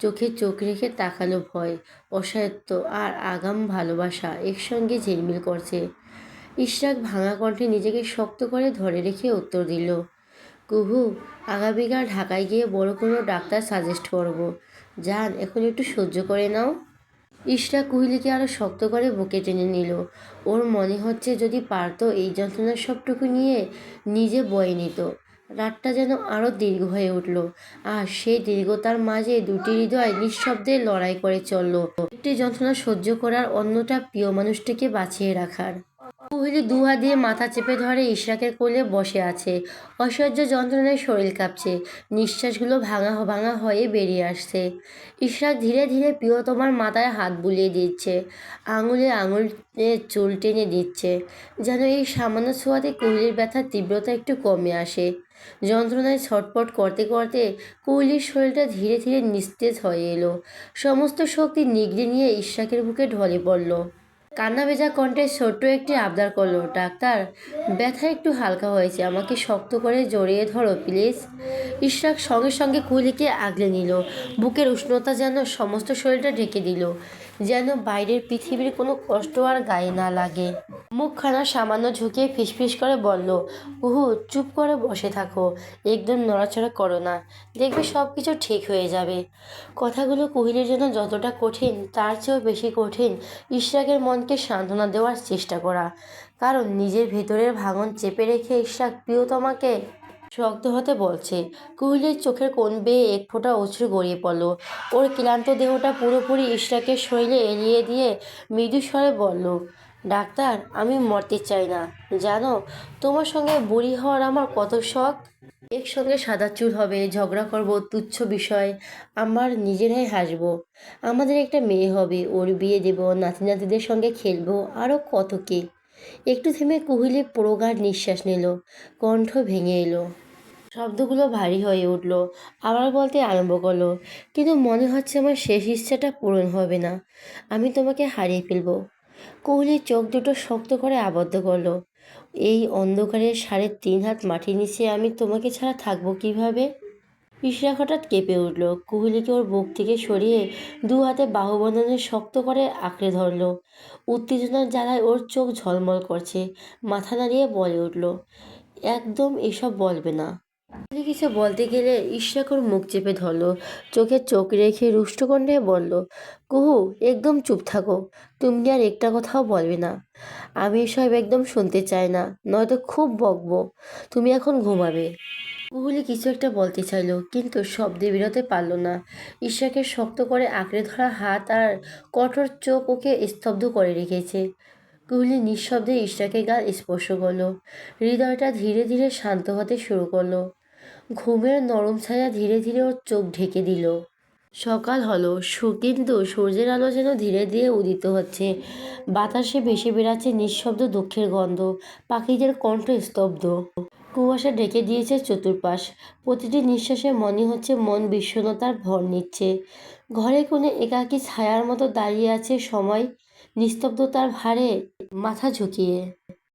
Speaker 1: চোখে চোখ রেখে তাকালো। ভয়, অসহায়ত্ব আর আগাম ভালোবাসা একসঙ্গে ঝিলমিল করছে। ইশরাক ভাঙা কণ্ঠে নিজেকে শক্ত করে ধরে রেখে উত্তর দিল, কুহু, আগামীকাল ঢাকায় গিয়ে বড় কোনো ডাক্তার সাজেস্ট করব। জান, এখন একটু সহ্য করে নাও। ইশরাক কুহিলিকে আরো শক্ত করে বুকে টেনে নিল। ওর মনে হচ্ছে যদি পারতো এই যন্ত্রণার সবটুকু নিয়ে নিজে বয়ে নিত। রাতটা যেন আরো দীর্ঘ হয়ে উঠল। আর সেই দীর্ঘতার মাঝে দুটি হৃদয় নিঃশব্দে লড়াই করে চলল, একটি যন্ত্রণা সহ্য করার, অন্যটা প্রিয় মানুষটিকে বাঁচিয়ে রাখার। কুহিলি দুহাত দিয়ে মাথা চেপে ধরে ইশরাকের কোলে বসে আছে। অসহ্য যন্ত্রণায় শরীর কাঁপছে, নিঃশ্বাসগুলো ভাঙা ভাঙা হয়ে বেরিয়ে আসছে। ইশরাক ধীরে ধীরে প্রিয়তমার মাথায় হাত বুলিয়ে দিচ্ছে, আঙুলে আঙুলে চুল টেনে দিচ্ছে, যেন এই সামান্য ছোঁয়াতে কুহিলির ব্যথার তীব্রতা একটু কমে আসে। যন্ত্রণায় ছটপট করতে করতে কুহিলির শরীরটা ধীরে ধীরে নিস্তেজ হয়ে এলো। সমস্ত শক্তি নিগড়ে নিয়ে ইশরাকের বুকে ঢলে পড়ল। কান্না ভেজা কণ্ঠে ছোট্ট একটি আবদার করলো, ডাক্তার, ব্যথা একটু হালকা হয়েছে, আমাকে শক্ত করে জড়িয়ে ধরো প্লিজ। ইশরাক সঙ্গে সঙ্গে কুহিলিকে আগলে নিল। বুকের উষ্ণতা যেন সমস্ত শরীরটা ঢেকে দিল, যেন বাইরের পৃথিবীর কোনো কষ্ট আর গায়ে না লাগে। মুখখানা সামান্য ঝুঁকিয়ে ফিসফিস করে বলল, কুহু, চুপ করে বসে থাকো, একদম নড়াচড়া করো না, দেখবে সব কিছু ঠিক হয়ে যাবে। কথাগুলো কুহিলের জন্য যতটা কঠিন, তার চেয়েও বেশি কঠিন ইশরাকের মনকে সান্ত্বনা দেওয়ার চেষ্টা করা। কারণ নিজের ভেতরের ভাঙন চেপে রেখে ইশরাক প্রিয়তমাকে শক্ত হতে বলছে। কুহিলের চোখের কোণ বেয়ে এক ফোঁটা অশ্রু গড়িয়ে পড়ল। ওর ক্লান্ত দেহটা পুরোপুরি ইশরাকের শরীরে এলিয়ে দিয়ে মৃদু স্বরে বলল, ডাক্তার, আমি মরতে চাই না। জানো, তোমার সঙ্গে বুড়ি হওয়ার আমার কত শখ। একসঙ্গে সাদা চুল হবে, ঝগড়া করব তুচ্ছ বিষয়, আমার নিজেরাই হাসবো। আমাদের একটা মেয়ে হবে, ওর বিয়ে দেব, নাতি নাতিদের সঙ্গে খেলবো, আরও কত কি। একটু থেমে কুহিলি প্রগাঢ় নিঃশ্বাস নিল। কণ্ঠ ভেঙে এলো, শব্দগুলো ভারী হয়ে উঠল। আবার বলতে আরম্ভ করলো, কিন্তু মনে হচ্ছে আমার শেষ ইচ্ছাটা পূরণ হবে না। আমি তোমাকে হারিয়ে ফেলবো। কোহলি চোখ দুটো শক্ত করে আবদ্ধ করলো। এই অন্ধকারে 3.5 হাত মাটির নিচে আমি তোমাকে ছাড়া থাকবো কিভাবে। ইশরাক হঠাৎ কেঁপে উঠল। কোহলিকে ওর বুক থেকে সরিয়ে দু হাতে বাহুবন্ধনে শক্ত করে আঁকড়ে ধরলো। উত্তেজনার জ্বালায় ওর চোখ ঝলমল করছে। মাথা নাড়িয়ে বলে উঠল, একদম এসব বলবে না। তিনি কিছু বলতে গেলে ইশরাক ওর মুখ চেপে ধরলো, চোখে চোখ রেখে রুষ্ট কণ্ঠে বলল, কুহু, একদম চুপ থাকো। তুমি আর একটা কথাও বলবে না। আমি এসব একদম শুনতে চাই না, নয়তো খুব বকবো। তুমি এখন ঘুমাবে। কুহুলি কিছু একটা বলতে চাইলো, কিন্তু শব্দে বেরোতে পারলো না। ইশরাকের শক্ত করে আঁকড়ে ধরা হাত আর কঠোর চোখ ওকে স্তব্ধ করে রেখেছে। কুহুলি নিঃশব্দে ইশরাকের গাল স্পর্শ করলো। হৃদয়টা ধীরে ধীরে শান্ত হতে শুরু করলো। ঘুমের নরম ছায়া ধীরে ধীরে ওর চোখ ঢেকে দিল। সকাল হলো, কিন্তু সূর্যের আলো যেন ধীরে ধীরে উদিত হচ্ছে। বাতাসে ভেসে বেড়াচ্ছে নিঃশব্দ দুঃখের গন্ধ। পাখিদের কণ্ঠ স্তব্ধ। কুয়াশা ঢেকে দিয়েছে চতুর্পাশ। প্রতিটি নিঃশ্বাসে মনে হচ্ছে মন বিষণ্ণতার ভর নিচ্ছে। ঘরে কোণে একাকী ছায়ার মতো দাঁড়িয়ে আছে সময়, নিস্তব্ধতার ভারে মাথা ঝুঁকিয়ে।